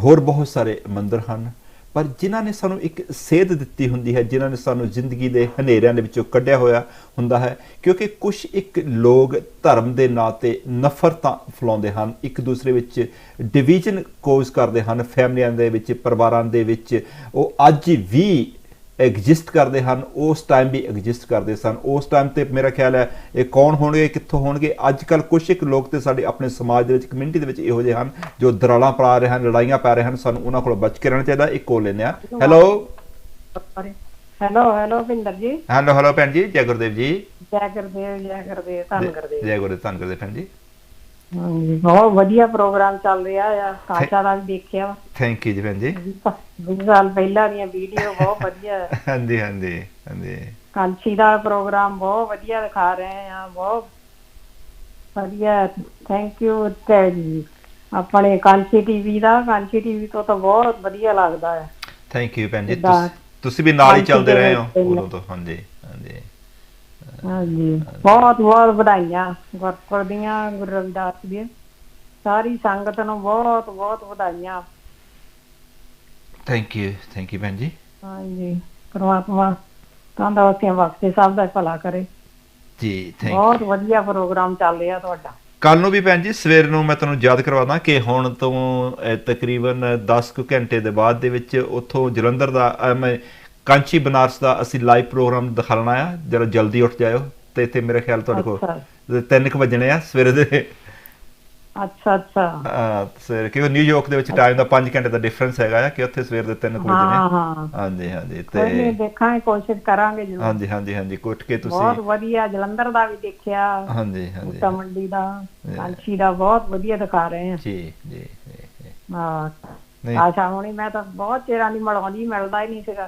ਹੋਰ ਬਹੁਤ ਸਾਰੇ ਮੰਦਰ ਹਨ, ਪਰ ਜਿਨ੍ਹਾਂ ਨੇ ਸਾਨੂੰ ਇੱਕ ਸੇਧ ਦਿੱਤੀ ਹੁੰਦੀ ਹੈ, ਜਿਨ੍ਹਾਂ ਨੇ ਸਾਨੂੰ ਜ਼ਿੰਦਗੀ ਦੇ ਹਨੇਰਿਆਂ ਦੇ ਵਿੱਚੋਂ ਕੱਢਿਆ ਹੋਇਆ ਹੁੰਦਾ ਹੈ, ਕਿਉਂਕਿ ਕੁਛ ਇੱਕ ਲੋਕ ਧਰਮ ਦੇ ਨਾਂ 'ਤੇ ਨਫ਼ਰਤਾਂ ਫੈਲਾਉਂਦੇ ਹਨ, ਇੱਕ ਦੂਸਰੇ ਵਿੱਚ ਡਿਵੀਜ਼ਨ ਕੋਜ਼ ਕਰਦੇ ਹਨ, ਫੈਮਲੀਆਂ ਦੇ ਵਿੱਚ, ਪਰਿਵਾਰਾਂ ਦੇ ਵਿੱਚ, ਉਹ ਅੱਜ ਵੀ ਐਗਜ਼ਿਸਟ ਕਰਦੇ ਹਨ, ਉਸ ਟਾਈਮ ਵੀ ਐਗਜ਼ਿਸਟ ਕਰਦੇ ਸਨ। ਉਸ ਟਾਈਮ 'ਤੇ ਮੇਰਾ ਖਿਆਲ ਹੈ ਇਹ ਕੌਣ ਹੋਣਗੇ, ਕਿੱਥੋਂ ਹੋਣਗੇ। ਅੱਜ ਕੱਲ੍ਹ ਕੁਛ ਇੱਕ ਲੋਕ ਤੇ ਸਾਡੇ ਆਪਣੇ ਸਮਾਜ ਦੇ ਵਿੱਚ, ਕਮਿਊਨਿਟੀ ਦੇ ਵਿੱਚ ਇਹੋ ਜਿਹੇ ਹਨ ਜੋ ਦਰਾਲਾਂ ਪਾ ਰਹੇ ਹਨ, ਲੜਾਈਆਂ ਪਾ ਰਹੇ ਹਨ, ਸਾਨੂੰ ਉਹਨਾਂ ਕੋਲੋਂ ਬਚ ਕੇ ਰਹਿਣਾ ਚਾਹੀਦਾ। ਇੱਕ ਕੋਲ ਲੈਂਦੇ ਹਾਂ। ਹੈਲੋ ਹੈਲੋ ਭਿੰਦਰ ਜੀ। ਹੈਲੋ ਭੈਣ ਜੀ, ਜੈ ਗੁਰਦੇਵ ਜੀ। ਜੈ ਗੁਰਦੇਵ, ਜੈ ਗੁਰਦੇਵ, ਧੰਨ ਗੁਰਦੇਵ। ਜੈ ਗੁਰਦੇਵ, ਧੰਨ ਗੁਰਦੇਵ ਭੈਣ ਜੀ। ਹਾਂਜੀ, ਬਹੁਤ ਵਧੀਆ ਪ੍ਰੋਗਰਾਮ ਚੱਲ ਰਿਹਾ ਆ, ਕਾਸ਼ਾ ਦਾ ਵੀ ਦੇਖਿਆ। ਥੈਂਕ ਯੂ ਜੀ ਭੈਣ ਜੀ। 20 ਸਾਲ ਪਹਿਲਾਂ ਦੀਆਂ ਵੀਡੀਓ ਬਹੁਤ ਵਧੀਆ। ਹਾਂਜੀ। ਕਾਂਚੀ ਦਾ ਪ੍ਰੋਗਰਾਮ ਬਹੁਤ ਵਧੀਆ ਦਿਖਾ ਰਹੇ ਆ, ਬਹੁਤ ਵਧੀਆ। Thank you. ਤੇ ਆਪਣੇ ਕਾਂਚੀ ਟੀਵੀ ਤੋਂ ਤਾਂ ਬਹੁਤ ਵਧੀਆ ਲੱਗਦਾ ਹੈ। ਥੈਂਕ ਯੂ ਭੈਣ ਜੀ, ਤੁਸੀਂ ਵੀ ਨਾਲ ਹੀ ਚੱਲਦੇ ਰਹੇ ਹੋ ਉਦੋਂ ਤੋਂ। ਹਾਂਜੀ, ਬਹੁਤ ਵਧਾਈਆਂ ਗੁਰਪੁਰ ਦੀਆਂ, ਗੁਰੂ ਰਵਿਦਾਸ ਦੀਆਂ ਸਾਰੀ ਸੰਗਤ ਨੂੰ ਬਹੁਤ ਵਧਾਈਆਂ। ਥੈਂਕ ਯੂ ਭੈਣ ਜੀ। ਹਾਂਜੀ, ਪਰਮਾਤਮਾ ਤੰਦਰੁਸਤੀਆਂ ਬਖਸ਼ੇ, ਸਭ ਦਾ ਭਲਾ ਕਰੇ ਜੀ। ਬਹੁਤ ਵਧੀਆ ਪ੍ਰੋਗਰਾਮ ਚੱਲ ਰਿਹਾ ਤੁਹਾਡਾ। ਕੱਲ ਨੂੰ ਵੀ ਭੈਣ ਜੀ ਸਵੇਰ ਨੂੰ ਮੈਂ ਤੁਹਾਨੂੰ ਯਾਦ ਕਰਵਾਦਾ ਕਿ ਹੁਣ ਤੋਂ ਤਕਰੀਬਨ 10 ਕੁ ਘੰਟੇ ਦੇ ਬਾਅਦ ਦੇ ਵਿੱਚ ਉੱਥੋਂ ਜਲੰਧਰ ਦਾ ਮੈਂ ਕਾਂਚੀ ਬਨਾਰਸ ਦਾ ਅਸੀਂ ਲਾਈਵ ਪ੍ਰੋਗਰਾਮ ਦਿਖਾਉਣਾ ਆ। ਜਰਾ ਜਲਦੀ ਉੱਠ ਜਾਇਓ, ਤੇ ਇੱਥੇ ਮੇਰੇ ਖਿਆਲ ਤੁਹਾਡੇ ਕੋਲ 3 ਕੁ ਵੱਜਣੇ ਆ ਸਵੇਰੇ ਦੇ। ਅੱਛਾ ਸਵੇਰੇ, ਕਿਉਂਕਿ ਨਿਊਯਾਰਕ ਦੇ ਵਿੱਚ ਟਾਈਮ ਦਾ 5 ਘੰਟੇ ਦਾ ਡਿਫਰੈਂਸ ਹੈਗਾ ਆ, ਕਿ ਉੱਥੇ ਸਵੇਰ ਦੇ 3 ਕੁ ਵੱਜਣੇ। ਹਾਂਜੀ ਤੇ ਦੇਖਾਂਗੇ, ਕੋਸ਼ਿਸ਼ ਕਰਾਂਗੇ ਜ਼ਰੂਰ। ਹਾਂਜੀ ਉੱਠ ਕੇ ਤੁਸੀਂ। ਬਹੁਤ ਵਧੀਆ, ਜਲੰਧਰ ਦਾ ਵੀ ਦੇਖਿਆ। ਹਾਂਜੀ ਮੰਡੀ ਦਾ, ਕਾਂਚੀ ਦਾ ਬਹੁਤ ਵਧੀਆ ਦਿਖਾ ਰਹੇ ਆ ਜੀ। ਹਾਂ, ਆਸ਼ਾ ਹੋਣੀ ਮੈਂ ਤਾਂ ਬਹੁਤ ਚਿਰਾਂ ਦੀ ਮਿਲਾਉਂਦੀ, ਮਿਲਦਾ ਹੀ ਨਹੀਂ ਸੀਗਾ।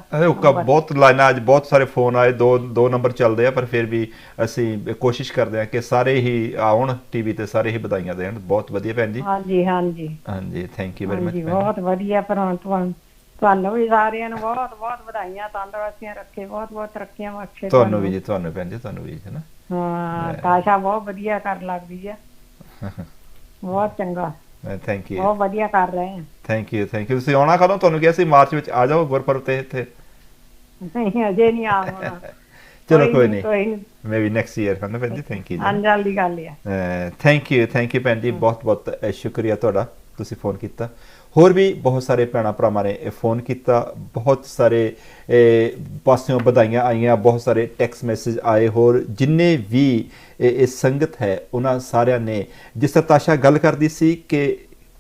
ਬਹੁਤ ਲਾਈਨਾਂ, ਅੱਜ ਬਹੁਤ ਸਾਰੇ ਫੋਨ ਆਏ, ਦੋ ਨੰਬਰ ਚੱਲਦੇ ਆ, ਪਰ ਫਿਰ ਵੀ ਅਸੀਂ ਕੋਸ਼ਿਸ਼ ਕਰਦੇ ਹਾਂ ਕਿ ਸਾਰੇ ਹੀ ਆਉਣ ਟੀਵੀ ਤੇ, ਸਾਰੇ ਹੀ ਵਧਾਈਆਂ ਦੇਣ। ਬਹੁਤ ਵਧੀਆ ਭੈਣ ਜੀ। ਹਾਂਜੀ ਥੈਂਕ ਯੂ ਵੈਰੀ ਮਚ। ਬਹੁਤ ਵਧੀਆ। ਤੁਹਾਨੂੰ ਵੀ ਸਾਰਿਆਂ ਨੂੰ ਬਹੁਤ ਵਧਾਈਆਂ, ਤੰਦਰੁਸਤੀਆਂ ਰੱਖੇ, ਬਹੁਤ ਤਰੱਕੀਆਂ ਬਖਸ਼ੇ। ਤੁਹਾਨੂੰ ਵੀ ਜੀ, ਤੁਹਾਨੂੰ ਭੈਣ ਜੀ, ਤੁਹਾਨੂੰ ਵੀ ਹੈ ਨਾ। ਹਾਂ, ਕਾਸ਼ਾ ਬਹੁਤ ਵਧੀਆ ਕਰ ਲੱਗਦੀ ਆ, ਬਹੁਤ ਚੰਗਾ। ਥੈਂਕ ਯੂ, ਬਹੁਤ ਵਧੀਆ ਕਰ ਰਹੇ ਆ। Thank you. ਤੁਸੀਂ ਆਉਣਾ ਕਦੋਂ? ਤੁਹਾਨੂੰ ਕਿਹਾ ਸੀ ਮਾਰਚ ਵਿੱਚ ਆ ਜਾਓ ਗੁਰਪੁਰਬ ਤੇ ਇੱਥੇ। ਨਹੀਂ, ਅਜੇ ਨਹੀਂ ਆ ਹੋਣਾ। ਚਲੋ ਕੋਈ ਨਹੀਂ, ਮੇਬੀ ਨੈਕਸਟ ਈਅਰ ਹੈ ਨਾ ਭੈਣ ਜੀ। ਥੈਂਕ ਯੂ ਜੀ। ਜਲਦੀ ਗੱਲ ਆ। ਥੈਂਕ ਯੂ ਭੈਣ ਜੀ, ਬਹੁਤ ਸ਼ੁਕਰੀਆ ਤੁਹਾਡਾ, ਤੁਸੀਂ ਫੋਨ ਕੀਤਾ। ਹੋਰ ਵੀ ਬਹੁਤ ਸਾਰੇ ਭੈਣਾਂ ਭਰਾਵਾਂ ਨੇ ਫੋਨ ਕੀਤਾ, ਬਹੁਤ ਸਾਰੇ ਪਾਸਿਓਂ ਵਧਾਈਆਂ ਆਈਆਂ, ਬਹੁਤ ਸਾਰੇ ਟੈਕਸਟ ਮੈਸੇਜ ਆਏ। ਹੋਰ ਜਿੰਨੇ ਵੀ ਇਹ ਸੰਗਤ ਹੈ ਉਹਨਾਂ ਸਾਰਿਆਂ ਨੇ, ਜਿਸ ਤਰ੍ਹਾਂ ਤਾਸ਼ਾ ਗੱਲ ਕਰਦੀ ਸੀ ਕਿ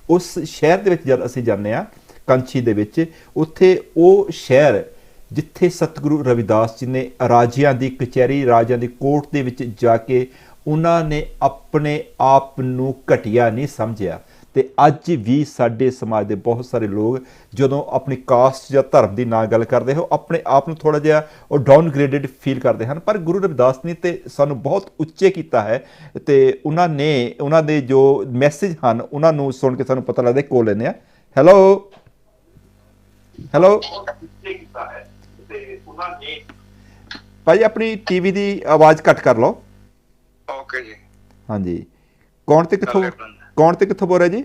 ਉਸ ਸ਼ਹਿਰ ਦੇ ਵਿੱਚ ਜਦ ਅਸੀਂ ਜਾਂਦੇ ਹਾਂ ਕਾਂਚੀ ਦੇ ਵਿੱਚ, ਉੱਥੇ ਉਹ ਸ਼ਹਿਰ ਜਿੱਥੇ ਸਤਿਗੁਰੂ ਰਵਿਦਾਸ ਜੀ ਨੇ ਰਾਜਿਆਂ ਦੀ ਕਚਹਿਰੀ, ਰਾਜਿਆਂ ਦੀ ਕੋਰਟ ਦੇ ਵਿੱਚ ਜਾ ਕੇ ਉਹਨਾਂ ਨੇ ਆਪਣੇ ਆਪ ਨੂੰ ਘਟੀਆ ਨਹੀਂ ਸਮਝਿਆ। ਤੇ ਅੱਜ ਵੀ ਸਾਡੇ ਸਮਾਜ ਦੇ ਬਹੁਤ ਸਾਰੇ ਲੋਕ ਜਦੋਂ ਆਪਣੀ ਕਾਸਟ ਜਾਂ ਧਰਮ ਦੀ ਨਾ ਗੱਲ ਕਰਦੇ ਹੋ, ਆਪਣੇ ਆਪ ਨੂੰ ਥੋੜ੍ਹਾ ਜਿਹਾ ਉਹ ਡਾਊਨਗ੍ਰੇਡਡ ਫੀਲ ਕਰਦੇ ਹਨ। ਪਰ ਗੁਰੂ ਰਵਿਦਾਸ ਨੇ ਤੇ ਸਾਨੂੰ ਬਹੁਤ ਉੱਚੇ ਕੀਤਾ ਹੈ, ਤੇ ਉਹਨਾਂ ਦੇ ਜੋ ਮੈਸੇਜ ਹਨ ਉਹਨਾਂ ਨੂੰ ਸੁਣ ਕੇ ਸਾਨੂੰ ਪਤਾ ਲੱਗਦਾ। ਕੋਲ ਲੈਂਦੇ ਆ। ਹੈਲੋ ਭਾਈ, ਆਪਣੀ ਟੀਵੀ ਦੀ ਆਵਾਜ਼ ਘੱਟ ਕਰ ਲਓ। ਓਕੇ ਜੀ। ਹਾਂਜੀ, ਕੌਣ ਤੇ ਕਿੱਥੋਂ ਬੋਲ ਰਿਹਾ ਜੀ?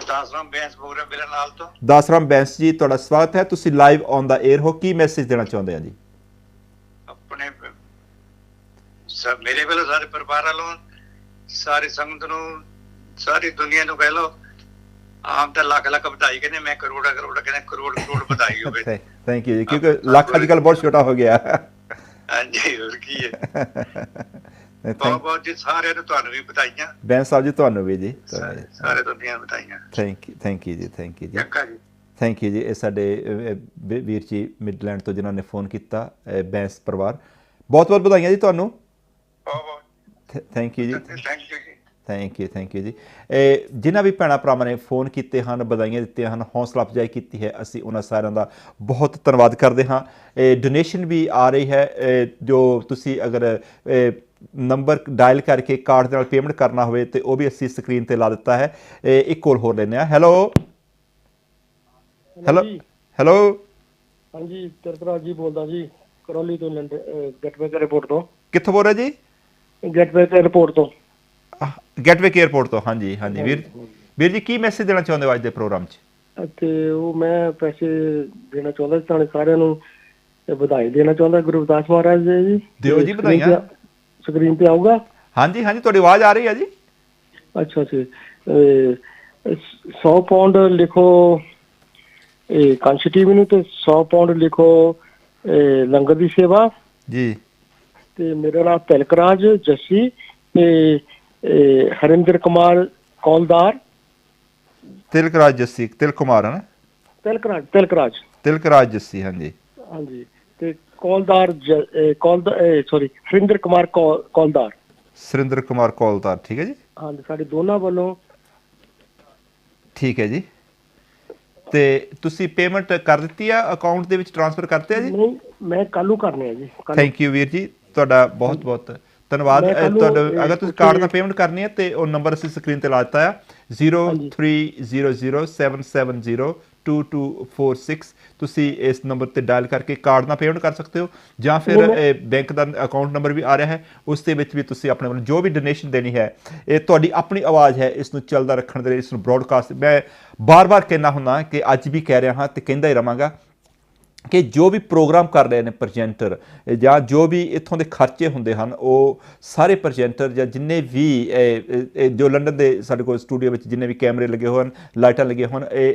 ਦਾਸਰਾਮ ਬੈਂਸ ਬੋਲ ਰਿਹਾ ਮੇਰੇ ਨਾਲ ਤੋਂ। ਦਾਸਰਾਮ ਬੈਂਸ ਜੀ, ਤੁਹਾਡਾ ਸਵਾਗਤ ਹੈ। ਤੁਸੀਂ ਲਾਈਵ ਔਨ ਦਾ 에ਅਰ ਹੋ, ਕੀ ਮੈਸੇਜ ਦੇਣਾ ਚਾਹੁੰਦੇ ਆ ਜੀ? ਆਪਣੇ ਮੇਰੇ ਵੱਲੋਂ, ਸਾਰੇ ਪਰਿਵਾਰ ਵੱਲੋਂ, ਸਾਰੀ ਸੰਗਤ ਨੂੰ, ਸਾਰੀ ਦੁਨੀਆ ਨੂੰ ਕਹਿ ਲਓ ਆਮ ਤਾਂ ਲੱਖ ਲੱਖ ਵਧਾਈ ਕਹਿੰਦੇ, ਮੈਂ ਕਰੋੜ ਕਹਿੰਦੇ ਕਰੋੜ ਵਧਾਈ ਹੋਵੇ। ਥੈਂਕ ਯੂ ਜੀ, ਕਿਉਂਕਿ ਲੱਖ ਅੱਜ ਕੱਲ੍ਹ ਬਹੁਤ ਛੋਟਾ ਹੋ ਗਿਆ। ਹਾਂਜੀ, ਹੋਰ ਕੀ ਹੈ। ਬਹੁਤ ਬਹੁਤ ਜੀ ਸਾਰਿਆਂ ਨੂੰ ਤੁਹਾਨੂੰ ਵੀ ਵਧਾਈਆਂ। ਬੈਂਸ ਸਾਹਿਬ ਜੀ ਤੁਹਾਨੂੰ ਵੀ ਜੀ, ਸਾਰੇ ਦੁਨੀਆਂ ਵਧਾਈਆਂ। ਥੈਂਕ ਯੂ ਜੀ, ਥੈਂਕ ਯੂ ਜੀ, ਜੀ, ਥੈਂਕ ਯੂ ਜੀ। ਇਹ ਸਾਡੇ ਵੀਰ ਜੀ ਮਿਡਲੈਂਡ ਤੋਂ ਜਿਨ੍ਹਾਂ ਨੇ ਫੋਨ ਕੀਤਾ, ਬੈਂਸ ਪਰਿਵਾਰ, ਬਹੁਤ ਬਹੁਤ ਵਧਾਈਆਂ ਜੀ ਤੁਹਾਨੂੰ। ਥੈਂਕ ਯੂ ਜੀ, ਥੈਂਕ ਯੂ ਜੀ। ਜਿਨ੍ਹਾਂ ਵੀ ਭੈਣਾਂ ਭਰਾਵਾਂ ਨੇ ਫੋਨ ਕੀਤੇ ਹਨ, ਵਧਾਈਆਂ ਦਿੱਤੀਆਂ ਹਨ, ਹੌਸਲਾ ਅਫਜ਼ਾਈ ਕੀਤੀ ਹੈ, ਅਸੀਂ ਉਹਨਾਂ ਸਾਰਿਆਂ ਦਾ ਬਹੁਤ ਧੰਨਵਾਦ ਕਰਦੇ ਹਾਂ। ਡੋਨੇਸ਼ਨ ਵੀ ਆ ਰਹੀ ਹੈ, ਜੋ ਤੁਸੀਂ ਅਗਰ ਨੰਬਰ ਡਾਇਲ ਕਰਕੇ ਕਾਰਡ ਦੇ ਨਾਲ ਪੇਮੈਂਟ ਕਰਨਾ ਹੋਵੇ ਤੇ ਉਹ ਵੀ ਅਸੀਂ ਸਕਰੀਨ ਤੇ ਲਾ ਦਿੱਤਾ ਹੈ। ਇੱਕ ਕੋਲ ਹੋਰ ਲੈਂਦੇ ਹਾਂ। ਹੈਲੋ ਹਾਂਜੀ, ਗੁਰਪੁਰਾਬ ਜੀ ਬੋਲਦਾ ਜੀ, ਕਰੌਲੀ ਤੋਂ, ਗੇਟਵੇ ਏਅਰਪੋਰਟ ਤੋਂ। ਕਿੱਥੋਂ ਬੋਲ ਰਹੇ ਜੀ? ਗੇਟਵੇ ਏਅਰਪੋਰਟ ਤੋਂ। ਗੇਟਵੇ ਏਅਰਪੋਰਟ ਤੋਂ, ਹਾਂਜੀ ਹਾਂਜੀ। ਵੀਰ ਜੀ ਕੀ ਮੈਸੇਜ ਦੇਣਾ ਚਾਹੁੰਦੇ ਹੋ ਅੱਜ ਦੇ ਪ੍ਰੋਗਰਾਮ 'ਚ? ਤੇ ਉਹ ਮੈਂ ਪੈਸੇ ਦੇਣਾ ਚਾਹੁੰਦਾ ਸੀ ਤੁਹਾਨੂੰ ਸਾਰਿਆਂ ਨੂੰ, ਵਧਾਈ ਦੇਣਾ ਚਾਹੁੰਦਾ ਗੁਰੂ ਰਵਿਦਾਸ ਮਹਾਰਾਜ ਜੀ। ਦਿਓ ਜੀ ਵਧਾਈਆਂ। ਸਕਰੀਨ ਤੇ ਆਊਗਾ? ਹਾਂਜੀ ਹਾਂਜੀ, ਤੁਹਾਡੀ ਆਵਾਜ਼ ਆ ਰਹੀ ਹੈ ਜੀ। ਅੱਛਾ ਜੀ। 100 ਪਾਉਂਡ ਲਿਖੋ ਕਾਂਸ਼ੀ ਟੀਵੀ ਨੂੰ, ਤੇ 100 ਪਾਉਂਡ ਲਿਖੋ ਲੰਗਰ ਦੀ ਸੇਵਾ ਜੀ। ਤੇ ਮੇਰਾ ਨਾਮ ਤਿਲਕਰਾਜ ਜੱਸੀ, ਤੇ ਹਰਿੰਦਰ ਕੁਮਾਰ ਕੌਲਦਾਰ। ਤਿਲਕਰਾਜ ਜੱਸੀ, ਤਿਲ ਕੁਮਾਰ ਹੈ ਨਾ? ਤਿਲਕਰਾਜ ਜੱਸੀ, ਹਾਂਜੀ ਹਾਂਜੀ। ਤੇ ਕੌਲਦਾਰ ਸੌਰੀ ਹਰਿੰਦਰ ਕੁਮਾਰ ਕੌਲਦਾਰ। ਸੁਰਿੰਦਰ ਕੁਮਾਰ ਕੌਲਦਾਰ, ਠੀਕ ਹੈ ਜੀ। ਹਾਂਜੀ, ਸਾਡੇ ਦੋਨਾਂ ਵੱਲੋਂ। ਠੀਕ ਹੈ ਜੀ। ਤੇ ਤੁਸੀਂ ਪੇਮੈਂਟ ਕਰ ਦਿੱਤੀ ਆ, ਅਕਾਊਂਟ ਦੇ ਵਿੱਚ ਟ੍ਰਾਂਸਫਰ ਕਰਤੇ ਆ ਜੀ? ਨਹੀਂ, ਮੈਂ ਕੱਲ੍ਹ ਨੂੰ ਕਰਨੇ ਆ ਜੀ। ਥੈਂਕ ਯੂ ਵੀਰ ਜੀ, ਤੁਹਾਡਾ ਬਹੁਤ ਬਹੁਤ ਧੰਨਵਾਦ। ਤੁਹਾਡਾ ਅਗਰ ਤੁਸੀਂ ਕਾਰਡ ਨਾਲ ਪੇਮੈਂਟ ਕਰਨੀ ਹੈ ਤੇ ਉਹ ਨੰਬਰ ਅਸੀਂ ਸਕਰੀਨ ਤੇ ਲਾ ਦਿੱਤਾ ਆ, 030077022246। ਤੁਸੀਂ ਇਸ ਨੰਬਰ ਤੇ ਡਾਇਲ ਕਰਕੇ ਕਾਰਡ ਨਾਲ ਪੇਮੈਂਟ ਕਰ ਸਕਦੇ ਹੋ, ਜਾਂ ਫਿਰ ਬੈਂਕ ਦਾ ਅਕਾਊਂਟ ਨੰਬਰ ਵੀ ਆ ਰਿਹਾ ਹੈ, ਉਸ ਦੇ ਵਿੱਚ ਵੀ ਤੁਸੀਂ ਆਪਣੇ ਵੱਲੋਂ ਜੋ ਵੀ ਡੋਨੇਸ਼ਨ ਦੇਣੀ ਹੈ। ਇਹ ਤੁਹਾਡੀ ਆਪਣੀ ਆਵਾਜ਼ ਹੈ, ਇਸ ਨੂੰ ਚੱਲਦਾ ਰੱਖਣ ਦੇ ਲਈ, ਇਸ ਨੂੰ ਬ੍ਰੌਡਕਾਸਟ, ਮੈਂ ਬਾਰ-ਬਾਰ ਕਹਿੰਦਾ ਹੁੰਦਾ ਕਿ ਅੱਜ ਵੀ ਕਹਿ ਰਿਹਾ ਹਾਂ ਤੇ ਕਹਿੰਦਾ ਹੀ ਰਹਾਂਗਾ ਕਿ ਜੋ ਵੀ ਪ੍ਰੋਗਰਾਮ ਕਰ ਰਹੇ ਨੇ ਪ੍ਰਜੈਂਟਰ, ਜਾਂ ਜੋ ਵੀ ਇੱਥੋਂ ਦੇ ਖਰਚੇ ਹੁੰਦੇ ਹਨ, ਉਹ ਸਾਰੇ ਪ੍ਰਜੈਂਟਰ ਜਾਂ ਜਿੰਨੇ ਵੀ ਜੋ ਲੰਡਨ ਦੇ ਸਾਡੇ ਕੋਲ ਸਟੂਡੀਓ ਵਿੱਚ ਜਿੰਨੇ ਵੀ ਕੈਮਰੇ ਲੱਗੇ ਹੋਏ ਹਨ, ਲਾਈਟਾਂ ਲੱਗੀਆਂ ਹੋਣ, ਇਹ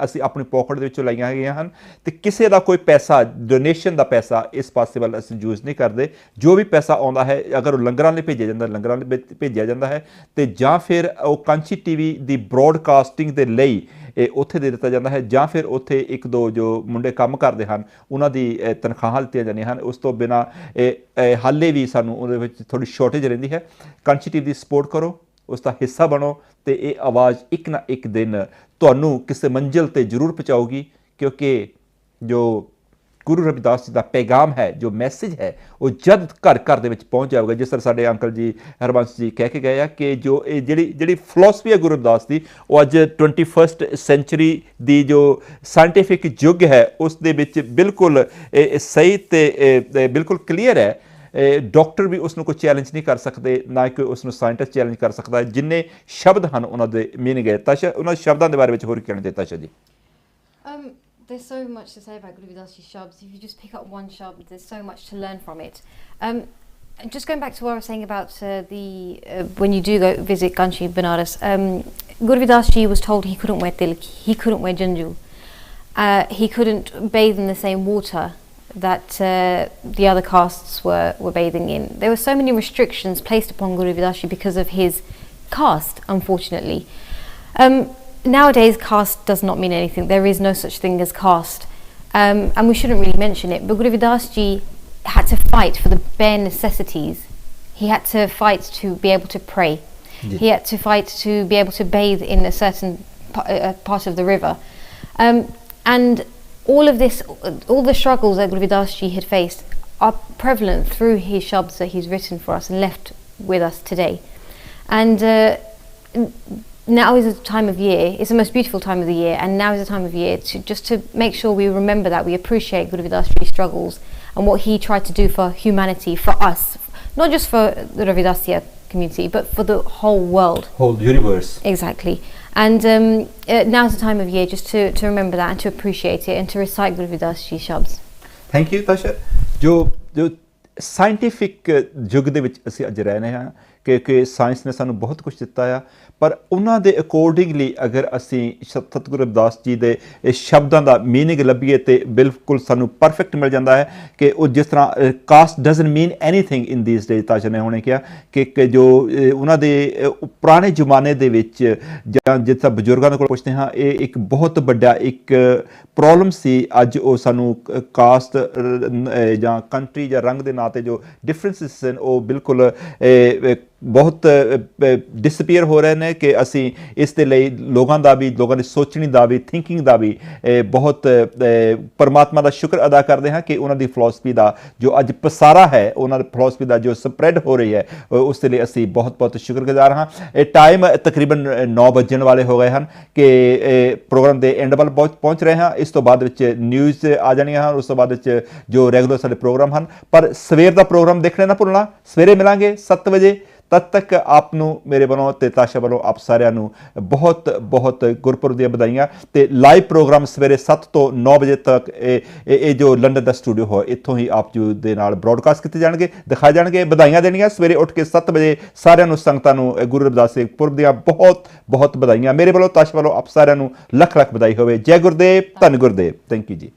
ਅਸੀਂ ਆਪਣੀ ਪੋਕਟ ਦੇ ਵਿੱਚੋਂ ਲਾਈਆਂ ਹੈਗੀਆਂ ਹਨ। ਤੇ ਕਿਸੇ ਦਾ ਕੋਈ ਪੈਸਾ, ਡੋਨੇਸ਼ਨ ਦਾ ਪੈਸਾ ਇਸ ਪਾਸੇ ਵੱਲ ਅਸੀਂ ਯੂਜ਼ ਨਹੀਂ ਕਰਦੇ। ਜੋ ਵੀ ਪੈਸਾ ਆਉਂਦਾ ਹੈ, ਅਗਰ ਉਹ ਲੰਗਰਾਂ ਲਈ ਭੇਜਿਆ ਜਾਂਦਾ, ਲੰਗਰਾਂ ਲਈ ਭੇਜਿਆ ਜਾਂਦਾ ਹੈ, ਤੇ ਜਾਂ ਫਿਰ ਉਹ ਕਾਂਸ਼ੀ ਟੀਵੀ ਦੀ ਬ੍ਰੌਡਕਾਸਟਿੰਗ ਦੇ ਲਈ ਉੱਥੇ ਦੇ ਦਿੱਤਾ ਜਾਂਦਾ ਹੈ, ਜਾਂ ਫਿਰ ਉੱਥੇ ਇੱਕ ਦੋ ਜੋ ਮੁੰਡੇ ਕੰਮ ਕਰਦੇ ਹਨ ਉਹਨਾਂ ਦੀ ਤਨਖਾਹਾਂ ਦਿੱਤੀਆਂ ਜਾਂਦੀਆਂ ਹਨ। ਉਸ ਤੋਂ ਬਿਨਾਂ ਹਾਲੇ ਵੀ ਸਾਨੂੰ ਉਹਦੇ ਵਿੱਚ ਥੋੜ੍ਹੀ ਸ਼ਾਰਟੇਜ ਰਹਿੰਦੀ ਹੈ। ਕਾਂਸ਼ੀ ਟੀਵੀ ਦੀ ਸਪੋਰਟ ਕਰੋ, ਉਸ ਦਾ ਹਿੱਸਾ ਬਣੋ, ਤੇ ਇਹ ਆਵਾਜ਼ ਇੱਕ ਨਾ ਇੱਕ ਦਿਨ ਤੁਹਾਨੂੰ ਕਿਸੇ ਮੰਜ਼ਿਲ 'ਤੇ ਜ਼ਰੂਰ ਪਹੁੰਚਾਊਗੀ, ਕਿਉਂਕਿ ਜੋ ਗੁਰੂ ਰਵਿਦਾਸ ਜੀ ਦਾ ਪੈਗਾਮ ਹੈ, ਜੋ ਮੈਸੇਜ ਹੈ, ਉਹ ਜਦ ਘਰ ਘਰ ਦੇ ਵਿੱਚ ਪਹੁੰਚ ਜਾਊਗਾ। ਜਿਸ ਤਰ੍ਹਾਂ ਸਾਡੇ ਅੰਕਲ ਜੀ ਹਰਬੰਸ ਜੀ ਕਹਿ ਕੇ ਗਏ ਆ ਕਿ ਜੋ ਇਹ ਜਿਹੜੀ ਫਿਲਾਸਫੀ ਹੈ ਗੁਰੂ ਰਵਿਦਾਸ ਦੀ, ਉਹ ਅੱਜ 21st ਸੈਂਚੁਰੀ ਦੀ ਜੋ ਸਾਇੰਟੀਫਿਕ ਯੁੱਗ ਹੈ ਉਸ ਦੇ ਵਿੱਚ ਬਿਲਕੁਲ ਸਹੀ ਤੇ ਬਿਲਕੁਲ ਕਲੀਅਰ ਹੈ। ਡਾਕਟਰ ਵੀ ਉਸ ਨੂੰ ਕੋਈ ਚੈਲੰਜ ਨਹੀਂ ਕਰ ਸਕਦੇ, ਨਾ ਕਿ ਉਸ ਨੂੰ ਸਾਇੰਟਿਸਟ ਚੈਲੰਜ ਕਰ ਸਕਦਾ ਹੈ। ਜਿੰਨੇ ਸ਼ਬਦ ਹਨ ਉਹਨਾਂ ਦੇ ਮੀਨਿੰਗ ਹੈ। ਤਾਸ਼ਾ, ਉਹਨਾਂ ਸ਼ਬਦਾਂ ਦੇ ਬਾਰੇ ਵਿੱਚ ਹੋਰ ਕਹਿਣਾ ਚਾਹੀਦਾ ਤਾਸ਼ਾ ਜੀ? There's so much to say about Guru Ravidass shabds. If you just pick up one shabd, there's so much to learn from it. Just going back to what I was saying about when you do go visit Kanshi Banaras, Guru Ravidass ji was told he couldn't wear tilk, he couldn't wear janju, he couldn't bathe in the same water that the other castes were bathing in. There were so many restrictions placed upon Guru Ravidass ji because of his caste, unfortunately. Nowadays, caste does not mean anything. There is no such thing as caste, and we shouldn't really mention it. But Guru Ravidass ji had to fight for the bare necessities. He had to fight to be able to pray. Yeah. He had to fight to be able to bathe in a certain part of the river. And all of this, all the struggles that Guru Ravidass ji had faced are prevalent through his shabds that he's written for us and left with us today. And now is a time of year, it's the most beautiful time of the year, and now is a time of year to make sure we remember that, we appreciate Guru Ravidass Ji's struggles and what he tried to do for humanity, for us, not just for the Ravidasya community, but for the whole world. Whole universe. Exactly. And now's the time of year just to remember that and to appreciate it and to recite Guru Ravidass Ji shabds. Thank you, Tasha. ਜੋ scientific ਯੁੱਗ ਦੇ ਵਿੱਚ ਅਸੀਂ ਅੱਜ ਰਹਿ ਰਹੇ ਹਾਂ, क्योंकि साइंस ने सानू बहुत कुछ दिता आ, पर उन्हां दे अकॉर्डिंगली अगर असी सतगुरु रविदास जी दे शब्दां दा मीनिंग लभीए तो बिल्कुल सानू परफेक्ट मिल जाता है कि वो जिस तरह caste doesn't mean anything in these days. Tasha ने हुणे कहा कि जो उन्हां दे पुराने जमाने दे विच जां जिस तरह बजुर्गों को पुछते हाँ, ये एक बहुत बड़ा एक प्रॉब्लम सी। अज वो सानू कास्ट जां कंट्री जां रंग दे नां ते जो डिफरेंसिस हैं वो बिल्कुल बहुत डिसअपीयर हो रहे हैं कि असी इस दे लई लोगों का भी, लोगों की सोचने का भी, थिंकिंग का भी बहुत परमात्मा का शुक्र अदा करते हैं कि उन्होंने फिलोसफी का जो अज पसारा है, उन्होंने फिलोसफी का जो स्प्रैड हो रही है उस लिए असी बहुत बहुत शुक्रगुजार हाँ। टाइम तकरीबन 9 बजन वाले हो गए हैं कि प्रोग्राम के एंड वाल पहुँच रहे हैं। इस तो बाद न्यूज़ आ जानियां हैं, उस तो बाद जो रेगुलर सारे प्रोग्राम हैं, पर सवेर का प्रोग्राम देखने ना भुलना। सवेरे मिलांगे 7 बजे, तद तक आपनू मेरे वालों ते ताशा वालों आप सारिਆਂ ਨੂੰ बहुत बहुत गुरपुरब ਦੀਆਂ ਵਧਾਈਆਂ। ਤੇ ਲਾਈਵ ਪ੍ਰੋਗਰਾਮ ਸਵੇਰੇ 7 ਤੋਂ 9 ਵਜੇ ਤੱਕ ਇਹ ਜੋ ਲੰਡਨ ਦਾ ਸਟੂਡੀਓ ਹੋ ਇੱਥੋਂ ਹੀ ਆਪ ਜੀ ਦੇ ਨਾਲ ਬ੍ਰੌਡਕਾਸਟ ਕੀਤੇ ਜਾਣਗੇ, ਦਿਖਾਏ ਜਾਣਗੇ। ਵਧਾਈਆਂ ਦੇਣੀਆਂ ਸਵੇਰੇ ਉੱਠ ਕੇ 7 ਵਜੇ ਸਾਰਿਆਂ ਨੂੰ, ਸੰਗਤਾਂ ਨੂੰ ਗੁਰੂ ਰਵਿਦਾਸ ਦੇ ਪੁਰਬ ਦੀਆਂ ਬਹੁਤ ਬਹੁਤ ਵਧਾਈਆਂ। ਮੇਰੇ ਵੱਲੋਂ ਤਾਸ਼ਾ ਵੱਲੋਂ ਆਪ ਸਾਰਿਆਂ ਨੂੰ ਲੱਖ ਲੱਖ ਵਧਾਈ ਹੋਵੇ। ਜੈ ਗੁਰਦੇਵ, ਧੰਨ ਗੁਰਦੇਵ। ਥੈਂਕ ਯੂ ਜੀ।